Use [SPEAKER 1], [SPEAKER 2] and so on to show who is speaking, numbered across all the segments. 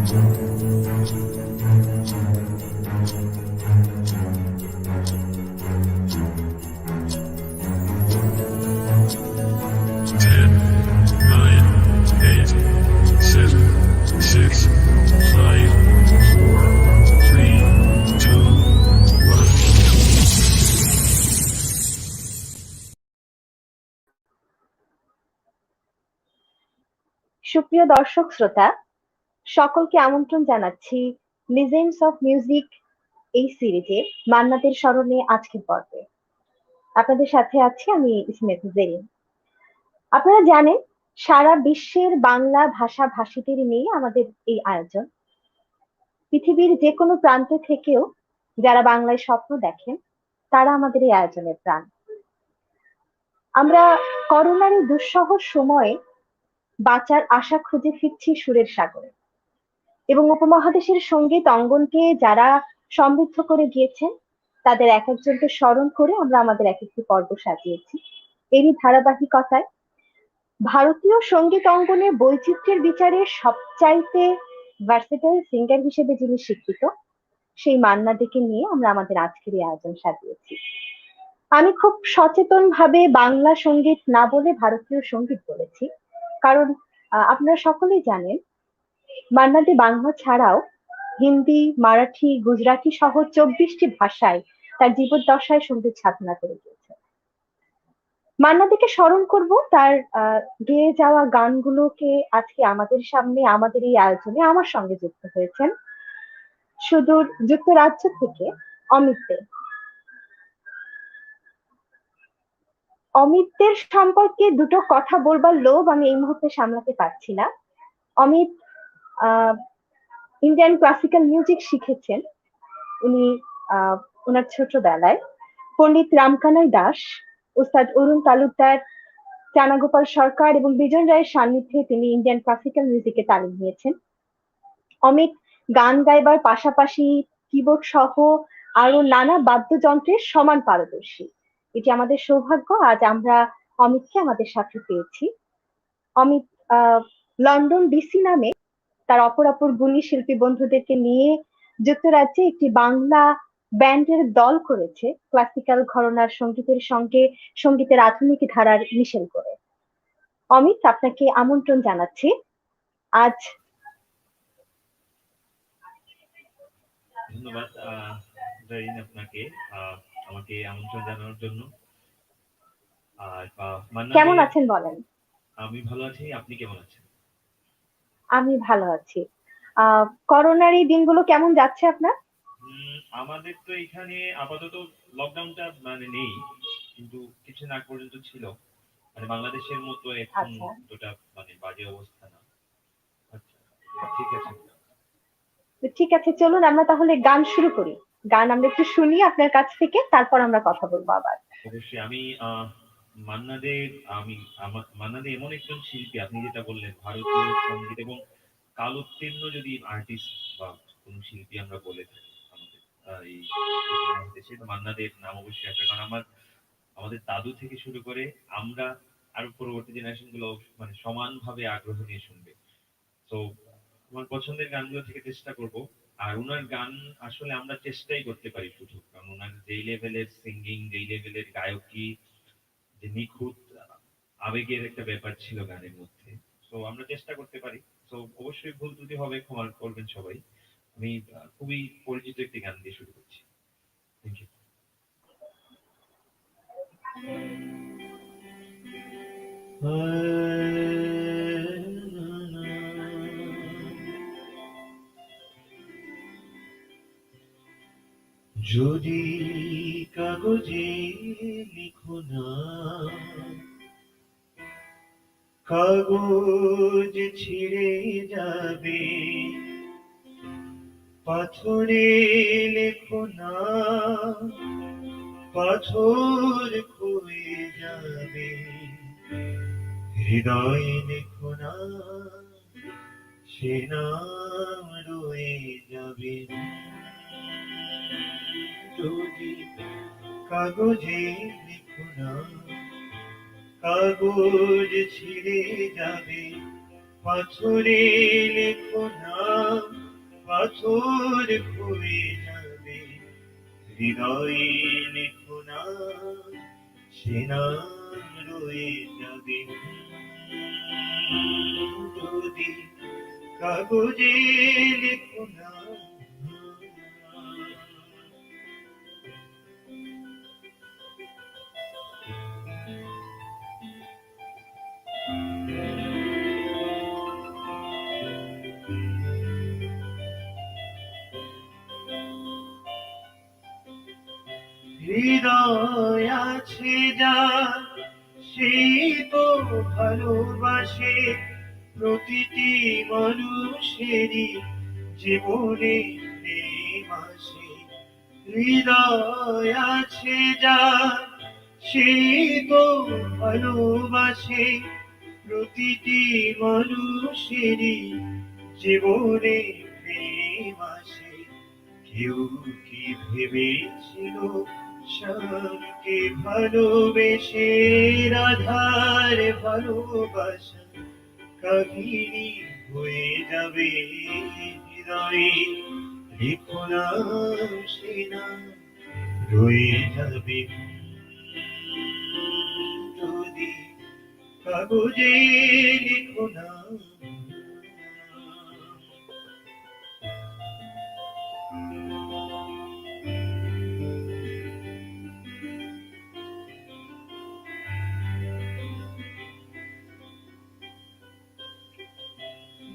[SPEAKER 1] সুপ্রিয় দর্শক শ্রোতা, সকলকে আমন্ত্রণ জানাচ্ছি লিজেন্ডস অফ মিউজিক এই সিরিজে মান্নাদের স্মরণে আজকের পর্বে। আপনাদের সাথে আছি আমি ইসমেত জেরিন। আপনারা জানেন সারা বিশ্বের বাংলা ভাষা ভাষীদের নিয়ে আমাদের এই আয়োজন। পৃথিবীর যে কোনো প্রান্ত থেকেও যারা বাংলায় স্বপ্ন দেখেন তারা আমাদের এই আয়োজনের প্রাণ। আমরা করোনার এই দুঃসহ সময়ে বাঁচার আশা খুঁজে ফিরছি সুরের সাগরে, এবং উপমহাদেশের সঙ্গীত অঙ্গনকে যারা সমৃদ্ধ করে গিয়েছেন তাদের এক একজনকে স্মরণ করে আমরা আমাদের এক একটি পর্ব সাজিয়েছি। এরই ধারাবাহিকতায় ভারতীয় সঙ্গীত অঙ্গনে বৈচিত্র্যের বিচারে সবচাইতে ভার্সেটাইল সিঙ্গার হিসেবে যিনি স্বীকৃত, সেই মান্না দেকে নিয়ে আমরা আমাদের আজকের এই আয়োজন সাজিয়েছি। আমি খুব সচেতন ভাবে বাংলা সঙ্গীত না বলে ভারতীয় সঙ্গীত বলেছি, কারণ আপনারা সকলেই জানেন মান্না দে বাংলা ছাড়াও হিন্দি, মারাঠি, গুজরাটি সহ 24টি ভাষায় তার জীবদ্দশায় সঙ্গীত সাধনা করে গিয়েছে। মান্না দেকে স্মরণ করব তার গেয়ে যাওয়া গানগুলোকে আজকে আমাদের সামনে আমাদের এই আয়োজনে আমার সঙ্গে যুক্ত হয়েছেন সুদূর যুক্তরাজ্য থেকে অমিত দে। অমিতদের সম্পর্কে দুটো কথা বলবার লোভ আমি এই মুহূর্তে সামলাতে পারছি না। অমিত ইন্ডিয়ান ক্লাসিক্যাল মিউজিক শিখেছেন উনি ওনার ছোটবেলায়। পণ্ডিত রামকানাই দাস, ওস্তাদ অরুণ তালুকদার, চানাগোপাল সরকার এবং বিজন রায়ের সান্নিধ্যে তিনি ইন্ডিয়ান ক্লাসিক্যাল মিউজিকে তালিম নিয়েছেন। অমিত গান গাইবার পাশাপাশি কিবোর্ড সহ আরো নানা বাদ্যযন্ত্রের সমান পারদর্শী। এটি আমাদের সৌভাগ্য, আজ আমরা অমিতকে আমাদের সাথে পেয়েছি। অমিত লন্ডন ডিসি নামে তার অপর গুণী শিল্পী বন্ধুদেরকে নিয়ে যুক্তরাজ্যে একটি বাংলা ব্যান্ডের দল করেছে, ক্লাসিক্যাল ঘরানার সঙ্গীতের সঙ্গে সঙ্গীতের আধুনিক ধারার মিশেল করে। অমিত, আপনাকে আমন্ত্রণ জানাচ্ছি আজ।
[SPEAKER 2] ধন্যবাদ জয়িন আপনাকে আমাকে আমন্ত্রণ জানানোর জন্য। আর
[SPEAKER 1] কেমন আছেন বলেন?
[SPEAKER 2] আমি ভালো আছি, আপনি কেমন আছেন?
[SPEAKER 1] আমি ভালো আছি। করোনার এই দিনগুলো কেমন যাচ্ছে আপনার?
[SPEAKER 2] আমাদের তো এখানে আপাতত লকডাউনটা মানে নেই, কিন্তু কিছুদিন আগ পর্যন্ত ছিল। মানে বাংলাদেশের মতো এখন দুটা মানে বাজে অবস্থা না। আচ্ছা, ঠিক আছে।
[SPEAKER 1] ঠিক আছে, চলুন আমরা তাহলে গান শুরু করি। গান আমরা একটু শুনি আপনার কাছ থেকে, তারপর আমরা কথা বলবো আবার।
[SPEAKER 2] অবশ্যই। আমি মান্না দে মান্না দে এমন একজন শিল্পী, আপনি যেটা বললেন ভারতীয় সঙ্গীত এবং কালোত্তীর্ণ যদি আর্টিস্ট বা কোন শিল্পী আমরা বলে থাকি আমাদের এই দেশে, তো মান্না দের নাম অবশ্যই আসবে। কারণ আমাদের দাদু থেকে শুরু করে আমরা আরো পরবর্তী জেনারেশন গুলো মানে সমানভাবে আগ্রহ নিয়ে শুনবে। তো আমার পছন্দের গানগুলো থেকে চেষ্টা করব। আর ওনার গান আসলে আমরা চেষ্টাই করতে পারি শুধু, কারণ ওনার যেই লেভেলের সিঙ্গিং, যেই লেভেলের গায়কী, যে নিখুঁত আবেগের একটা ব্যাপার ছিল গানের মধ্যে, তো আমরা চেষ্টা করতে পারি। তো অবশ্যই ভুল ত্রুটি হবে, ক্ষমা করবেন সবাই। আমি খুবই পরিচিত একটি গান দিয়ে শুরু করছি। Thank you. যদি কাগজে লিখো না, কাগজ ছিঁড়ে যাবে, পাথরে লেখো না, পাথর ক্ষয়ে যাবে, হৃদয় লেখো না, সে নাম রয়ে যাবে। যদি কাগজে লিখো না, কাগজ ছিঁড়ে যাবে, পাথরে লেখো না, পাথর হয়ে যাবে, হৃদয়ে লিখো না সে নাম রয়ে যাবে। যদি কাগজে লিখো না, হৃদয় আছে যার সেই তো ভালোবাসে, প্রতিটি মানুষেরই জীবনে প্রেম আসে। হৃদয় আছে যার সেই তো ভালোবাসে, প্রতিটি মানুষেরই জীবনে প্রেম আসে। কেউ কি ভেবেছিল শ্যামকে ভালোবেসে রাধার ভালোবাসা কাহিনী হয়ে যাবে। হৃদয়ে লিখো না সে নাম রয়ে যাবে। যদি কাগজে লিখো না,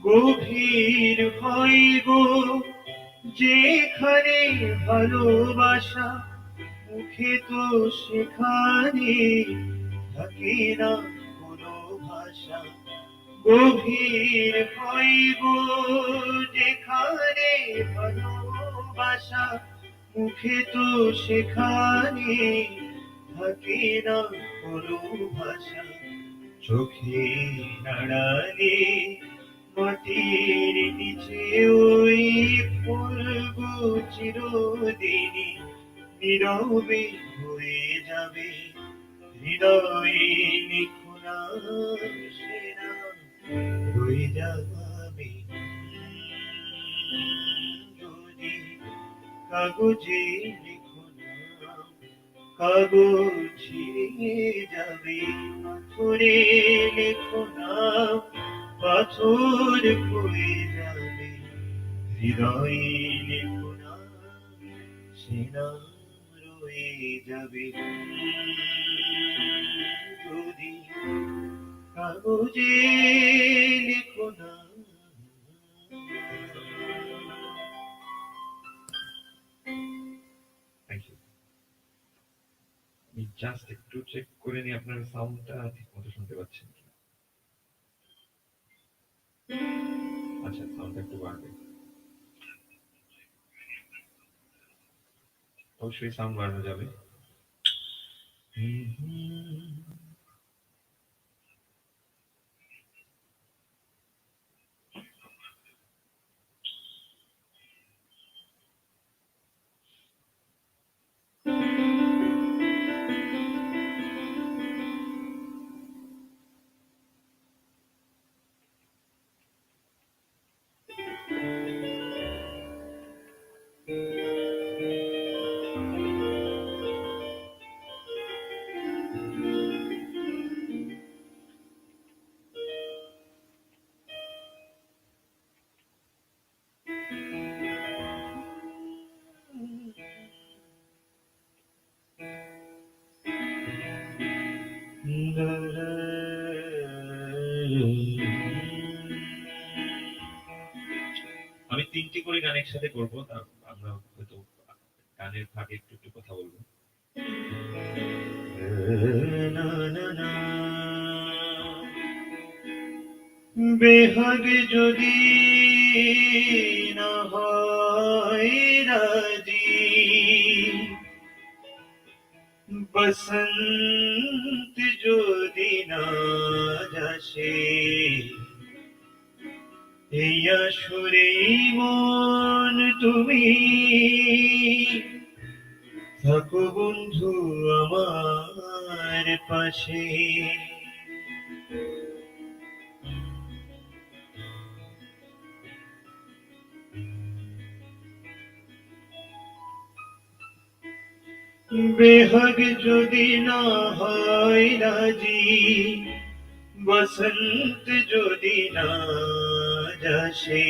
[SPEAKER 2] গভীর হয় গো যেখানে ভালোবাসা, মুখে তো সেখানে থাকে না কোনো ভাষা। গভীর হয় গো যেখানে ভালোবাসা, মুখে তো সেখানে থাকে না কোনো ভাষা। চোখে নাড়ালে মাটির নিচে ওই ফুলগো চিরদিনই নীরবে হয়ে যাবে। হৃদয়ে লিখো না সে নাম রয়ে যাবে। যদি কাগজে লিখো না, কাগজ ছিঁড়ে যাবে। পাথরে লিখো না, পাথর হয়ে যাবে। হৃদয়ে লিখো না সে নাম রয়ে যাবে। যদি কাগজে লিখো না। Thank you. আমি জাস্ট একটু চেক করে নিই আপনার সাউন্ডটা ঠিক মতো শুনতে পাচ্ছেন কিনা। আচ্ছা, সাউন্ডটা একটু বাড়বে। অবশ্যই সাউন্ড বাড়ানো যাবে। আমি ৩টি করে গান একসাথে করব, আমরা হয়তো গানের ফাঁকে একটু একটু কথা বলবো। বেহাগ যদি না হয় রাজি, বসন্ত যদি না যাসে, এই আসরে মন তুমি থাকো বন্ধু আমার পাশে। বেহগ যদি না হয় রাজি, বসন্ত যদি না যাসে,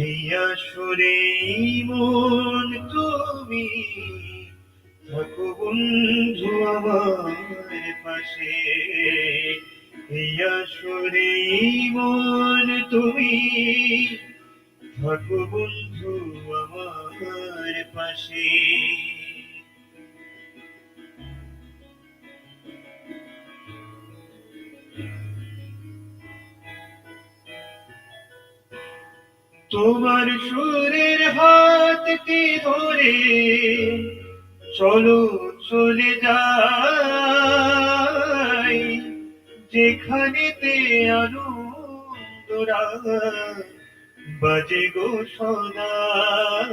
[SPEAKER 2] এই আসরে মন তুমি থাকো বন্ধু আমার পাশে। এই আসরে মন তুমি থাকো বন্ধু আমার পাশে। তোমার সুরের হাতটি ধরে চলো চলে যাই, যেখানেতে আনন্দরা বাজে গো সদাই।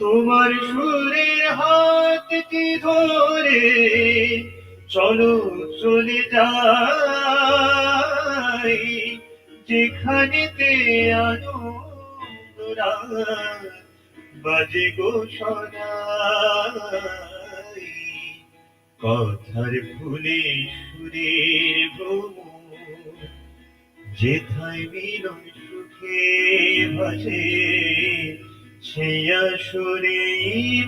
[SPEAKER 2] তোমার সুরের হাতটি ধরে চলো চলে যাই, যেখানেতে আনন্দরা বাজে গো সদাই। কথার ফুলে সুরের ভ্রমর, যেথায় মিলন সুখে ভাসে, সেই আসরে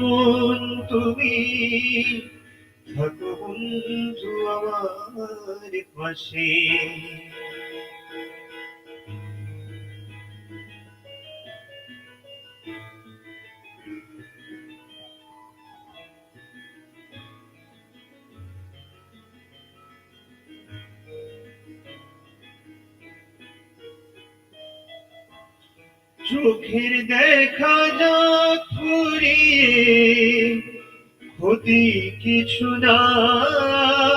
[SPEAKER 2] মন তুমি থাকো বন্ধু আমার পাশে। চোখের দেখা যাক ফুরিয়ে, ক্ষতি কিছু নাই,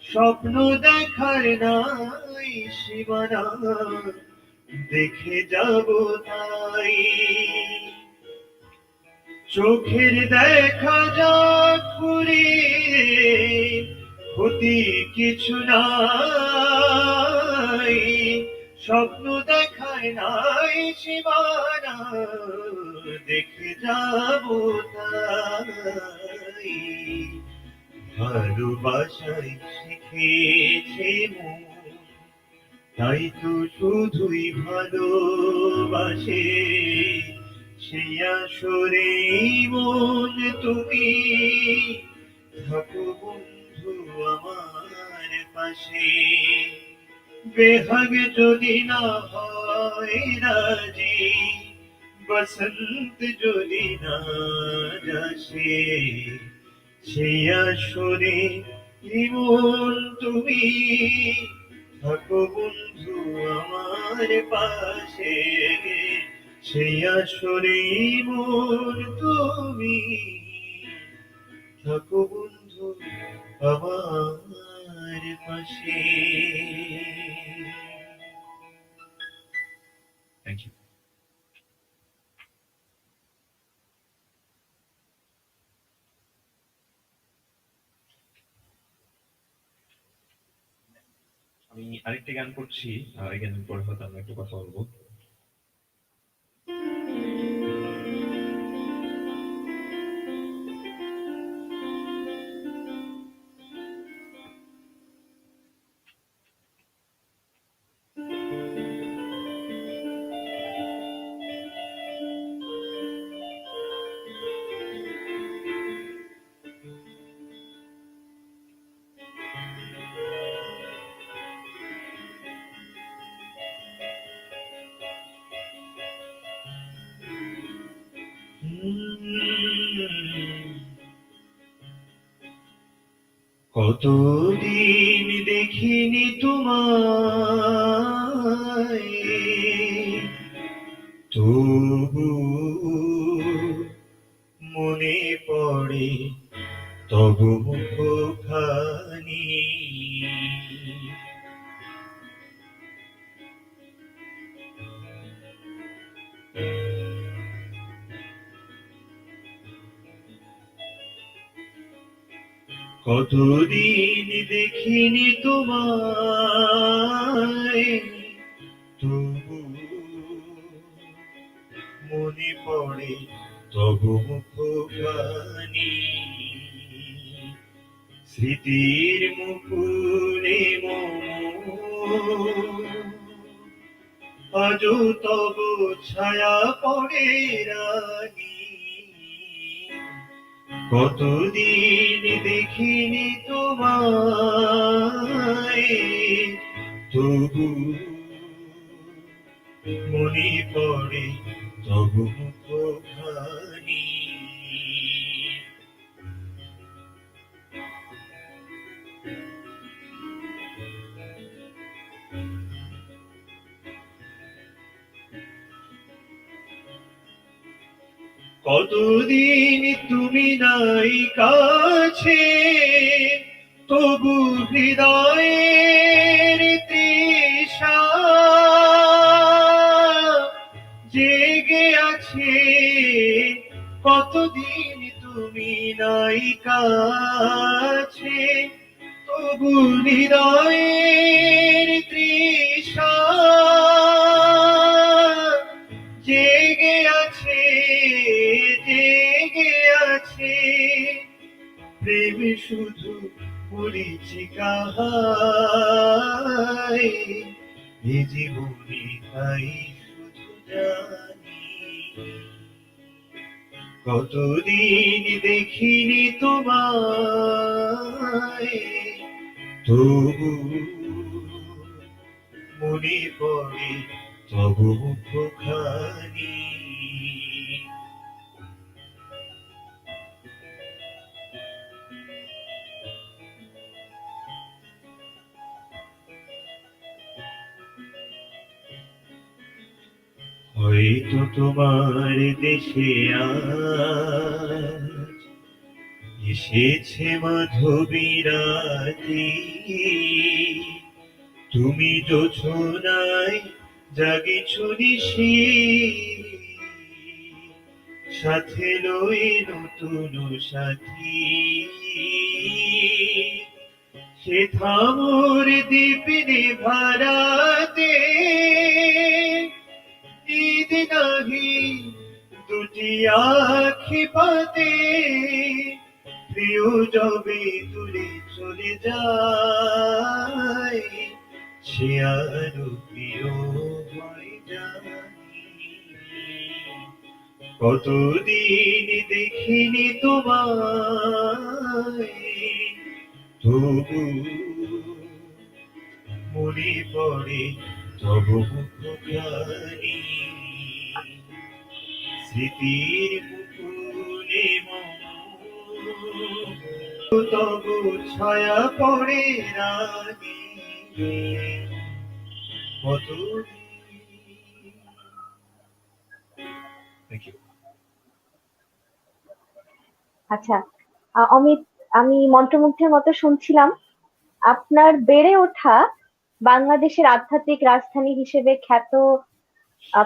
[SPEAKER 2] স্বপ্ন দেখার নাই সীমানা, দেখে যাব তাই। চোখের দেখা যাক ফুরিয়ে, ক্ষতি কিছু নাই, স্বপ্ন দেখায় নাই সীমানা, দেখে যাব তাই। ভালোবাসায় শিখেছে মন, তাই তো শুধুই ভালোবাসে, সেই আসরে মন তুমি থাকো বন্ধু আমার পাশে। বেহাগ যদি না হয় রাজি, বসন্ত যদি না যাসে, সেই আসরে মন তুমি থাকো বন্ধু আমার পাশে। সেই আসরে মন তুমি থাকো বন্ধু আমার পাশে। Thank you. আমি আরেকটা গান করছি, এই গানের পরে হয়তো আমরা একটু কথা বলবো। কতদিন দেখিনি তোমায়, তবু মনে পড়ে তবু মুখখানি। কতদিন দেখিনি তোমায়, তবু মনে মনে পড়ে তব মুখখানি, স্মৃতির মুকুলে আজও তব ছায়া পড়ে রানী। কতদিন দেখিনি তোমায়, তবু মনে পড়ে তব মুখখানি। কতদিন তুমি নাই কাছে, তবু হৃদয়ের তৃষা জেগে আছে। কতদিন তুমি নাই কাছে, তবু হৃদয়ের তৃষা জেগে আছে, জেগে আছে। প্রেম শুধু মরীচিকায়, এ জীবনে তাই শুধু জানি। কতদিন দেখিনি তোমায়, তবু মনে পড়ে তব মুখখানি। হয়তো তোমার দেশে আজ এসেছে মাধবীরাতি, তুমি জোছনায় জাগিছ নিশি, সাথে লয়ে নতুন সাথী। সে থামর দ্বীপ নিভারাতে ঈদ নাহি দুটি আখি পাতে, প্রিয় যবে দূরে চলে যায়, সে আরো প্রিয় হয়ে জানি। কতদিন দেখিনি তোমায়, তবু মনে পড়ে তব মুখখানি। স্মৃতির মুকুলে তব ছায়া পড়ে রানী। Thank you.
[SPEAKER 1] আচ্ছা, অমিত, আমি মন্ত্রমুগ্ধের মতো শুনছিলাম। আপনার বেড়ে ওঠা বাংলাদেশের আধ্যাত্মিক রাজধানী হিসেবে খ্যাত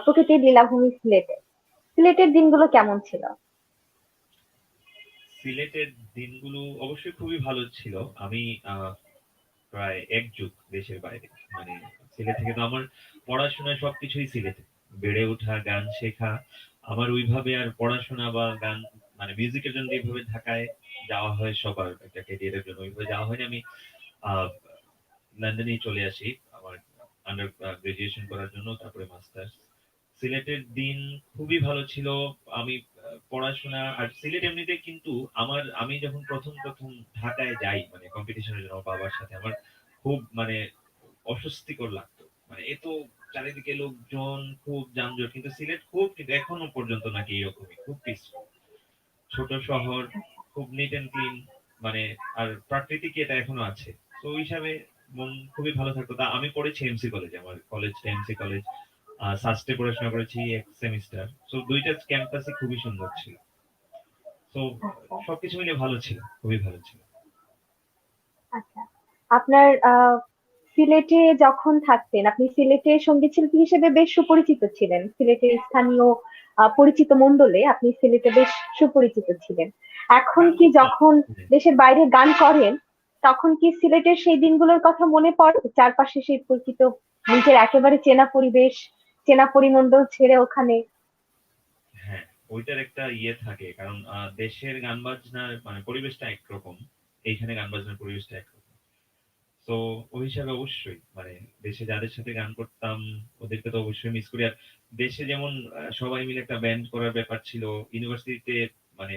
[SPEAKER 1] প্রকৃতির লীলাভূমি সিলেটে। সিলেটের দিনগুলো কেমন ছিল?
[SPEAKER 2] সিলেটের দিনগুলো অবশ্যই খুবই ভালো ছিল। আমি প্রায় এক যুগ দেশের বাইরে, মানে সিলেট থেকে তো আমার পড়াশোনা সবকিছুই সিলেটে। বেড়ে ওঠা, গান শেখা, আমার ওইভাবে আর পড়াশোনা বা গান মানে মিউজিকের জন্য যেভাবে ঢাকায় যাওয়া হয় সবার একটা ক্যারিয়ারের জন্য, ওইভাবে যাওয়া হয়নি। আমি লন্ডনেই চলে আসি আমার আন্ডার গ্রাজুয়েশন করার জন্য, তারপরে মাস্টার্স। সিলেটের দিন খুবই ভালো ছিল। আমি পড়াশোনা আর সিলেট এমনিতে কিন্তু আমি যখন প্রথম ঢাকায় যাই মানে কম্পিটিশনের জন্য বাবার সাথে, আমার খুব মানে অস্বস্তিকর লাগতো। মানে এত চারিদিকে লোকজন, খুব যানজট, কিন্তু সিলেট খুব, কিন্তু এখনো পর্যন্ত নাকি এরকমই, খুব পিসফুল ছোট শহর, খুব নিট এন্ড ক্লিন, মানে আর প্রাকৃতিক এটা এখনো আছে। তো ওই হিসাবে মন খুবই ভালো থাকতো। তা আমি পড়েছি এমসি কলেজে, আমার কলেজটা এমসি কলেজ। সাস্টে পড়াশোনা করেছি এক সেমিস্টার। তো দুইটা ক্যাম্পাসই খুবই সুন্দর ছিল। তো
[SPEAKER 1] আচ্ছা,
[SPEAKER 2] সবকিছু মিলে ভালো ছিল, খুবই ভালো ছিল।
[SPEAKER 1] আচ্ছা। আপনার সিলেটে যখন থাকতেন, আপনি সিলেটের সঙ্গীত শিল্পী হিসেবে বেশ সুপরিচিত ছিলেন। সিলেটের স্থানীয় পরিচিত মণ্ডলে আপনি সিলেটে বেশ সুপরিচিত ছিলেন। এখন
[SPEAKER 2] গান
[SPEAKER 1] কি
[SPEAKER 2] করতাম।
[SPEAKER 1] যখন
[SPEAKER 2] হ্যাঁ।
[SPEAKER 1] দেশের বাইরে গান করেন, তখন কি সিলেটের সেই দিনগুলোর কথা মনে পড়ে? চারপাশে সেই পরিচিত, নিজের একেবারে চেনা পরিবেশ, চেনা পরিমণ্ডল ছেড়ে ওখানে?
[SPEAKER 2] ওইটার একটা ইয়ে থাকে, কারণ দেশের গান বাজনার মানে পরিবেশটা একরকম, এইখানে গান বাজনার পরিবেশটা একরকম। তো ওই হিসাবে অবশ্যই মানে দেশে যাদের সাথে গান করতাম ওদেরকে তো অবশ্যই মিস করি। আর দেশে যেমন সবাই মিলে একটা ব্যান্ড করার ব্যাপার ছিল, ইউনিভার্সিটিতে মানে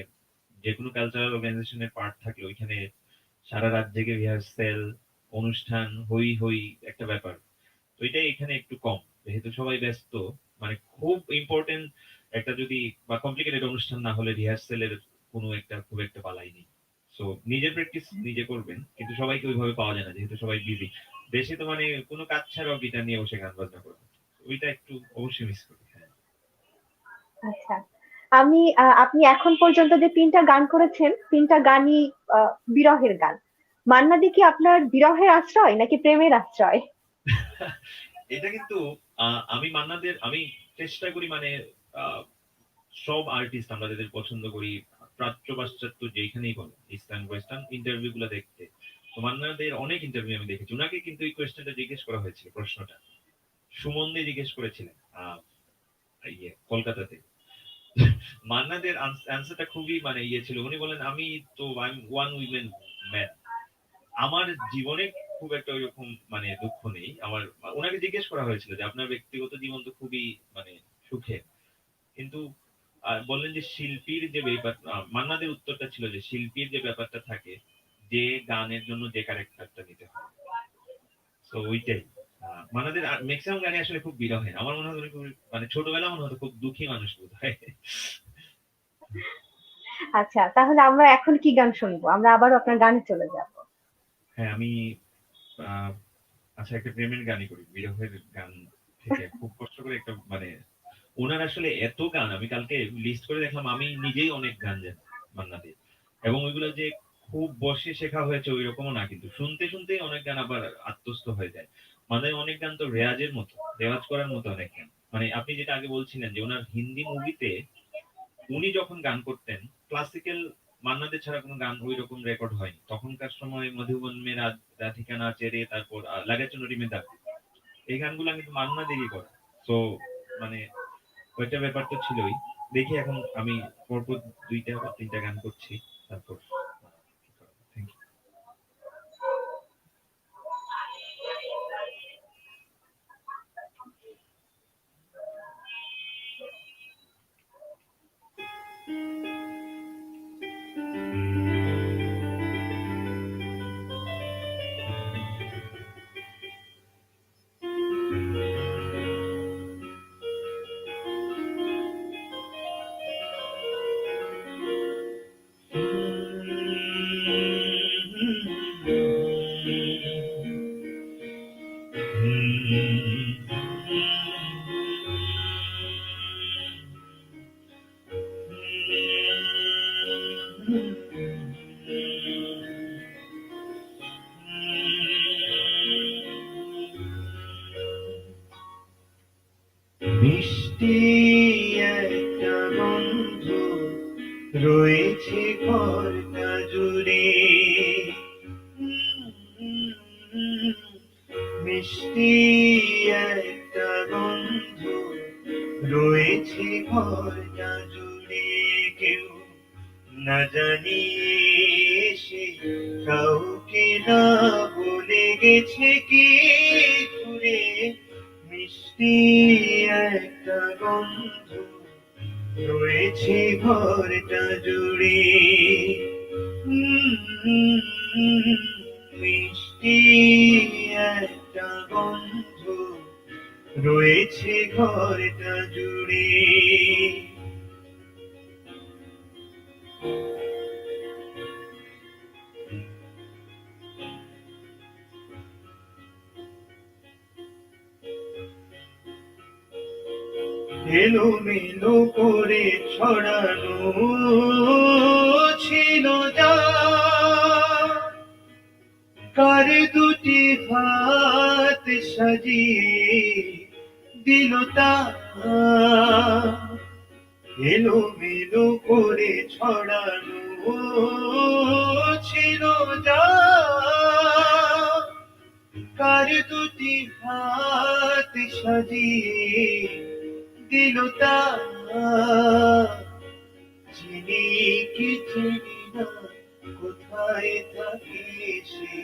[SPEAKER 2] যে কোনো কালচারাল অর্গানাইজেশনের পার্ট থাকলে ওইখানে সারা রাত জেগে রিহার্সেল, অনুষ্ঠান, হই হই একটা ব্যাপার। তো এটাই এখানে একটু কম, যেহেতু সবাই ব্যস্ত। মানে খুব ইম্পর্টেন্ট একটা যদি বা কমপ্লিকেটেড অনুষ্ঠান না হলে রিহার্সেলের কোনো একটা খুব একটা পালাই নেই। সো নিজের প্র্যাকটিস নিজে করবেন, কিন্তু সবাইকে ওইভাবে পাওয়া যায় না যেহেতু সবাই বিজি। দেশে তো মানে কোনো কাজ ছাড়াও গিটার নিয়ে বসে গান বাজনা করবে, ওইটা একটু অবশ্যই মিস করি। হ্যাঁ।
[SPEAKER 1] আচ্ছা, আপনি এখন পর্যন্ত যে ৩টা গান করেছেন, ৩টা গানই বিরহের গান। মান্না দে কি আপনার বিরহের আশ্রয় নাকি প্রেমের আশ্রয়?
[SPEAKER 2] এটা কিন্তু আমি মান্নাদের আমি চেষ্টা করি মানে আহ, সব আর্টিস্ট আমরা যাদের পছন্দ করি, প্রাচ্য পাশ্চাত্য যেখানেই বলো, ইসলাম ওয়েস্টার্ন ইন্টারভিউ গুলো দেখতে, তো মান্নাদের অনেক ইন্টারভিউ আমি দেখেছি। ওনাকে কিন্তু এই কোয়েশ্চেনটা জিজ্ঞেস করা হয়েছিল, প্রশ্নটা সুমন দে জিজ্ঞেস করেছিলেন কলকাতাতে। মান্নাদের অ্যান্সারটা খুবই মানে ইয়ে ছিল। উনি বলেন আমি তো ওয়ান উইমেন ম্যান, আমার জীবনে খুব একটা ওইরকম মানে দুঃখ নেই আমার। ওনাকে জিজ্ঞেস করা হয়েছিল যে আপনার ব্যক্তিগত জীবন তো খুবই মানে সুখে, কিন্তু বললেন যে শিল্পীর যে ব্যাপার, মান্নাদের উত্তরটা ছিল যে শিল্পীর যে ব্যাপারটা থাকে, যে গানের জন্য যে ক্যারেক্টারটা নিতে হয়। তো ওইটাই মান্নাদের ম্যাক্সিমাম গানে আসলে খুব বিরহে। আমার মনে হয় উনি খুব মানে ছোটবেলা মনে হতো খুব দুঃখী মানুষ বোধ হয়।
[SPEAKER 1] আচ্ছা, তাহলে আমরা এখন কি গান শুনবো? আমরা আবারও আপনার গানে চলে যাব।
[SPEAKER 2] হ্যাঁ, আমি আহ, আচ্ছা একটা প্রেমের গানই করি, বিরহের গান থেকে খুব কষ্ট করে একটা মানে ওনার আসলে এত গান আমি কালকে লিস্ট করে দেখলাম, আমি নিজেই অনেক গান জানি মান্না দে, এবং ওইগুলো যে খুব বসে শেখা হয়েছে ওই রকমও না, কিন্তু শুনতে শুনতেই অনেক গান আবার আত্মস্থ হয়ে যায়। মানে অনেক গান তো রেয়াজের মতো, রেওয়াজ করার মতো অনেক গান। মানে আপনি যেটা আগে বলছিলেন যে ওনার হিন্দি মুভিতে উনি যখন গান করতেন ক্লাসিক্যাল, মান্না দে ছাড়া কোনো গান ওই রকম রেকর্ড হয়নি তখনকার সময়। মধুবন মে রাধিকা নাচে রে, তারপর লাগা চুনরি মে দাগ, এই গানগুলো কিন্তু মান্না দেরই করা। তো মানে ওইটা ব্যাপার তো ছিলই। দেখি এখন আমি পরপর ২টা বা ৩টা গান করছি, তারপর থ্যাংক ইউ। মিষ্টি একটা গন্ধ রয়েছে ঘরটা জুড়ে, মিষ্টি একটা গন্ধ রয়েছে ঘরটা জুড়ে, কেউ না জানিয়ে সে কাউকে না বলে গেছে কি ঘুরে, মিষ্টি একটা গন্ধ রয়েছে ঘরটা জুড়ে। মিষ্টি একটা গন্ধ রয়েছে ঘরটা জুড়ে। এলোমেলো করে ছড়ানো ছিল যা, কার দুটি হাত সাজিয়ে দিল তা, এলোমেলো করে ছড়ানো ছিল যা, কার দুটি হাত সাজিয়ে দিল তা, চিনি কি চিনি না, কোথায় থাকে সে,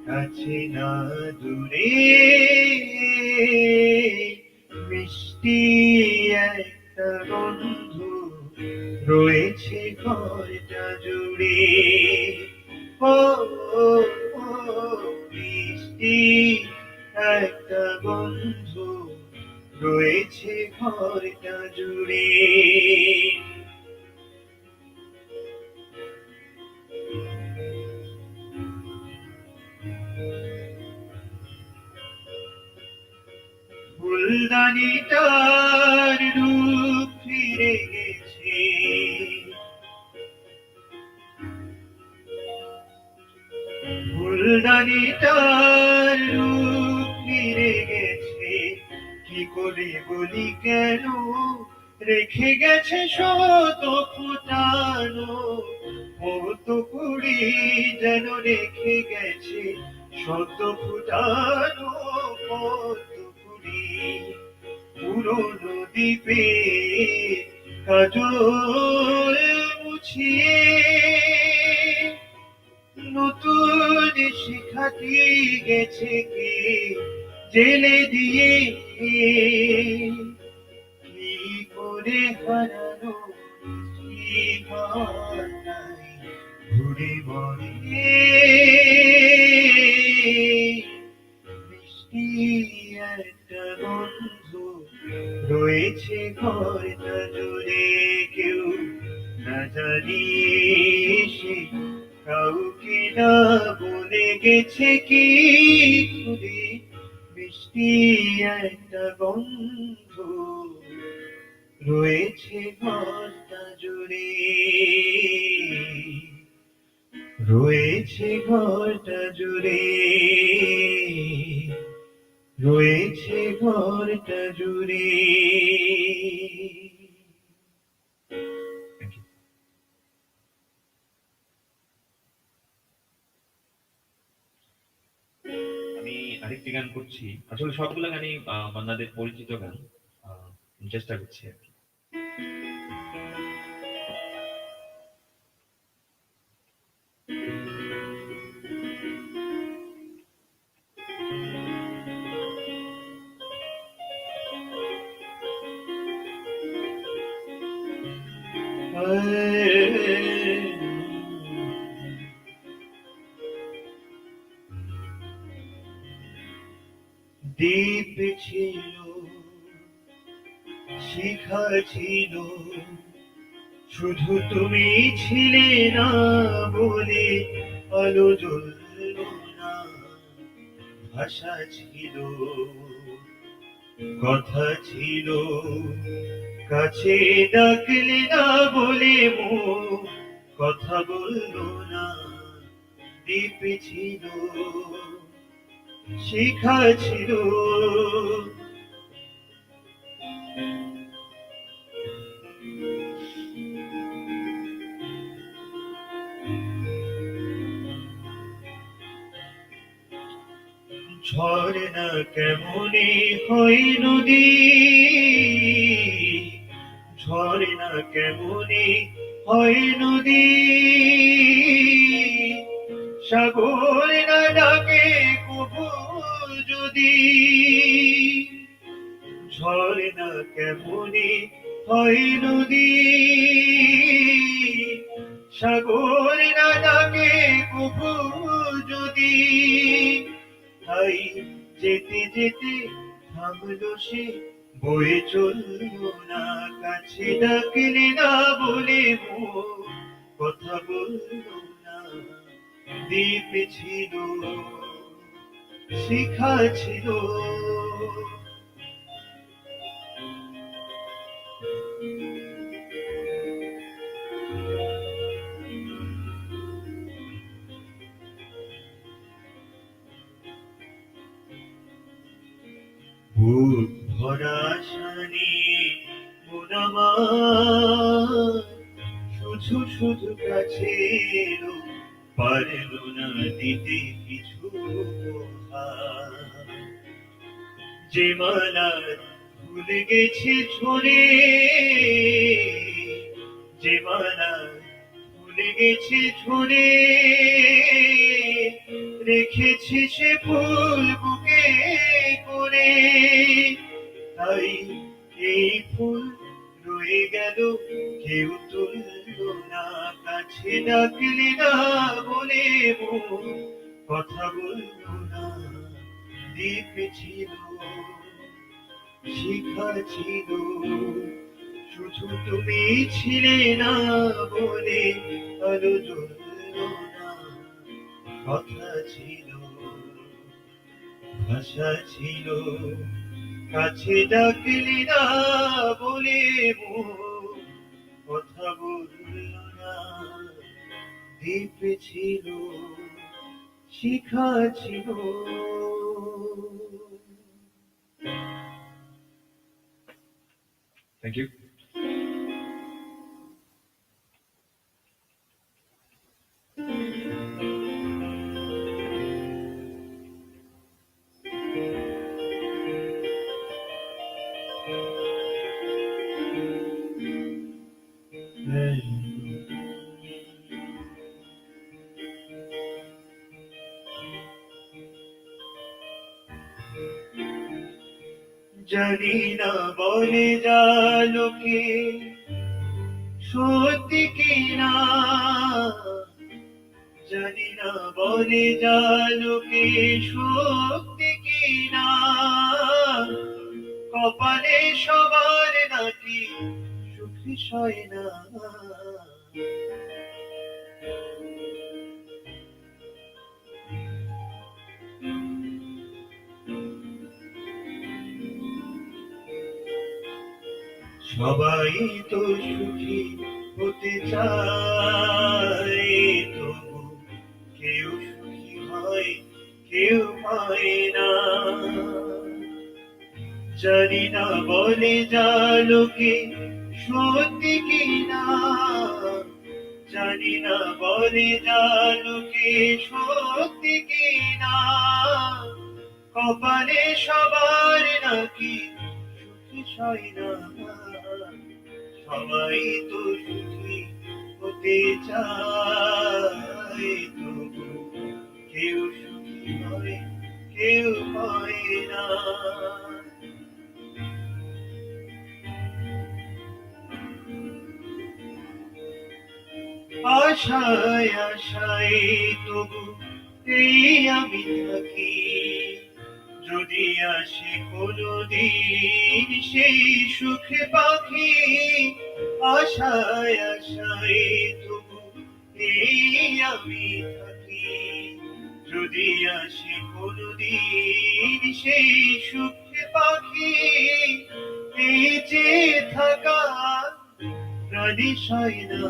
[SPEAKER 2] কাছে না দূরে, মিষ্টি একটা বন্ধু রয়েছে ঘরটা জুড়ে। ও ও, ও, মিষ্টি একটা বন্ধু রয়েছে ঘরটা জুড়ে। ফুলদানিটার রূপ ফিরে গেছে, ফুলদানিটার রূপ ফিরে গেছে, কি করে বলি কেন, রেখে গেছে শত ফোটানো মত কুড়ি, যেন রেখে গেছে শত ফোটানো মত কুড়ি। পুরনো দ্বীপে কাজল মুছিয়ে, নতুন শিখাটি গেছে কে জেলে দিয়ে, কি করে হারানো সীমানায় ঘুরে বলে, মিষ্টি একটা বন্ধু রয়েছে ঘরটা জুড়ে। কেউ না জানিয়ে সে কাউকে না বলে গেছে কি করে, মিষ্টি একটা বন্ধু রয়েছে ঘরটা জুড়ে, রয়েছে ঘরটা জুড়ে, রয়েছে ঘরটা জুড়ে। আমি আরেকটি গান করছি, আসলে সবগুলো গানই মান্নাদের পরিচিত গান, চেষ্টা করছি আর কি। দ্বীপ ছিল, শিখা ছিল, শুধু তুমি ছিলে না বলে আলো জ্বলল না। ভাষা ছিল, কথা ছিল, কাছে ডাকলে না বলে মুখ কথা বলল না। দ্বীপ ছিল, শিখা ছিল, ঝর্ণা কেমনে হয় নদী, ঝর্ণা কেমনে হয় নদী, সাগর না ডাকে কবু যদি, ঝর্ণা কেমনে হয় নদী, সাগর না ডাকে কবু যদি। তাই যেতে যেতে থামলো সে, বয়ে চলল না, কাছে ডাকলে না বলে মুখ কথা বলল না। দ্বীপ ছিল, শিখা ছিল, বুক ভরা শানি মন আমার, শুধু শুধু কাছে এলো, পারল না দিতে কিছু উপহার। যে মালা ভুলে গেছে ঝরে, যে মালা ভুলে গেছে ঝরে, রেখেছে সে ফুল বুকে করে। তাই এই ফুল রয়ে গেল, কেউ তুলল না, কাছে ডাকলে না বলে মন কথা বলল না। দ্বীপ ছিল, শিখা ছিল, শুধু তুমি ছিলে না বলে আলো জ্বলল না। কথা ছিল, ভাষা ছিল, কাছে ডাকলি না বলে মন কথা বলল না। দ্বীপ ছিল, শিখা ছিল। Thank you. জানি না বলে যা লোকে সত্যি কিনা, জানি না বলে যা লোকে সত্যি কিনা, কপালে সবার নাকি সুখী সয় না। সবাই তো সুখী হতে চায়, তবু কেউ সুখী হয়, কেউ হয় না। জানি না বলে যা লোকে সত্যি কিনা, জানি না বলে যা লোকে সত্যি কিনা, কপালে সবার নাকি সুখী সয় না। সবাই তো সুখী হতে চায়, তবু কেউ সুখী হয়, কেউ হয় না। আশায় আশায় তবু এই আমি থাকি, যদি আসে কোনদিন সেই সুখে পাখি। আশায় আশায় তবু এই আমি থাকি, যদি আসে কোনদিন সেই সুখে পাখি। এই যে থাকা প্রাণী সয় না,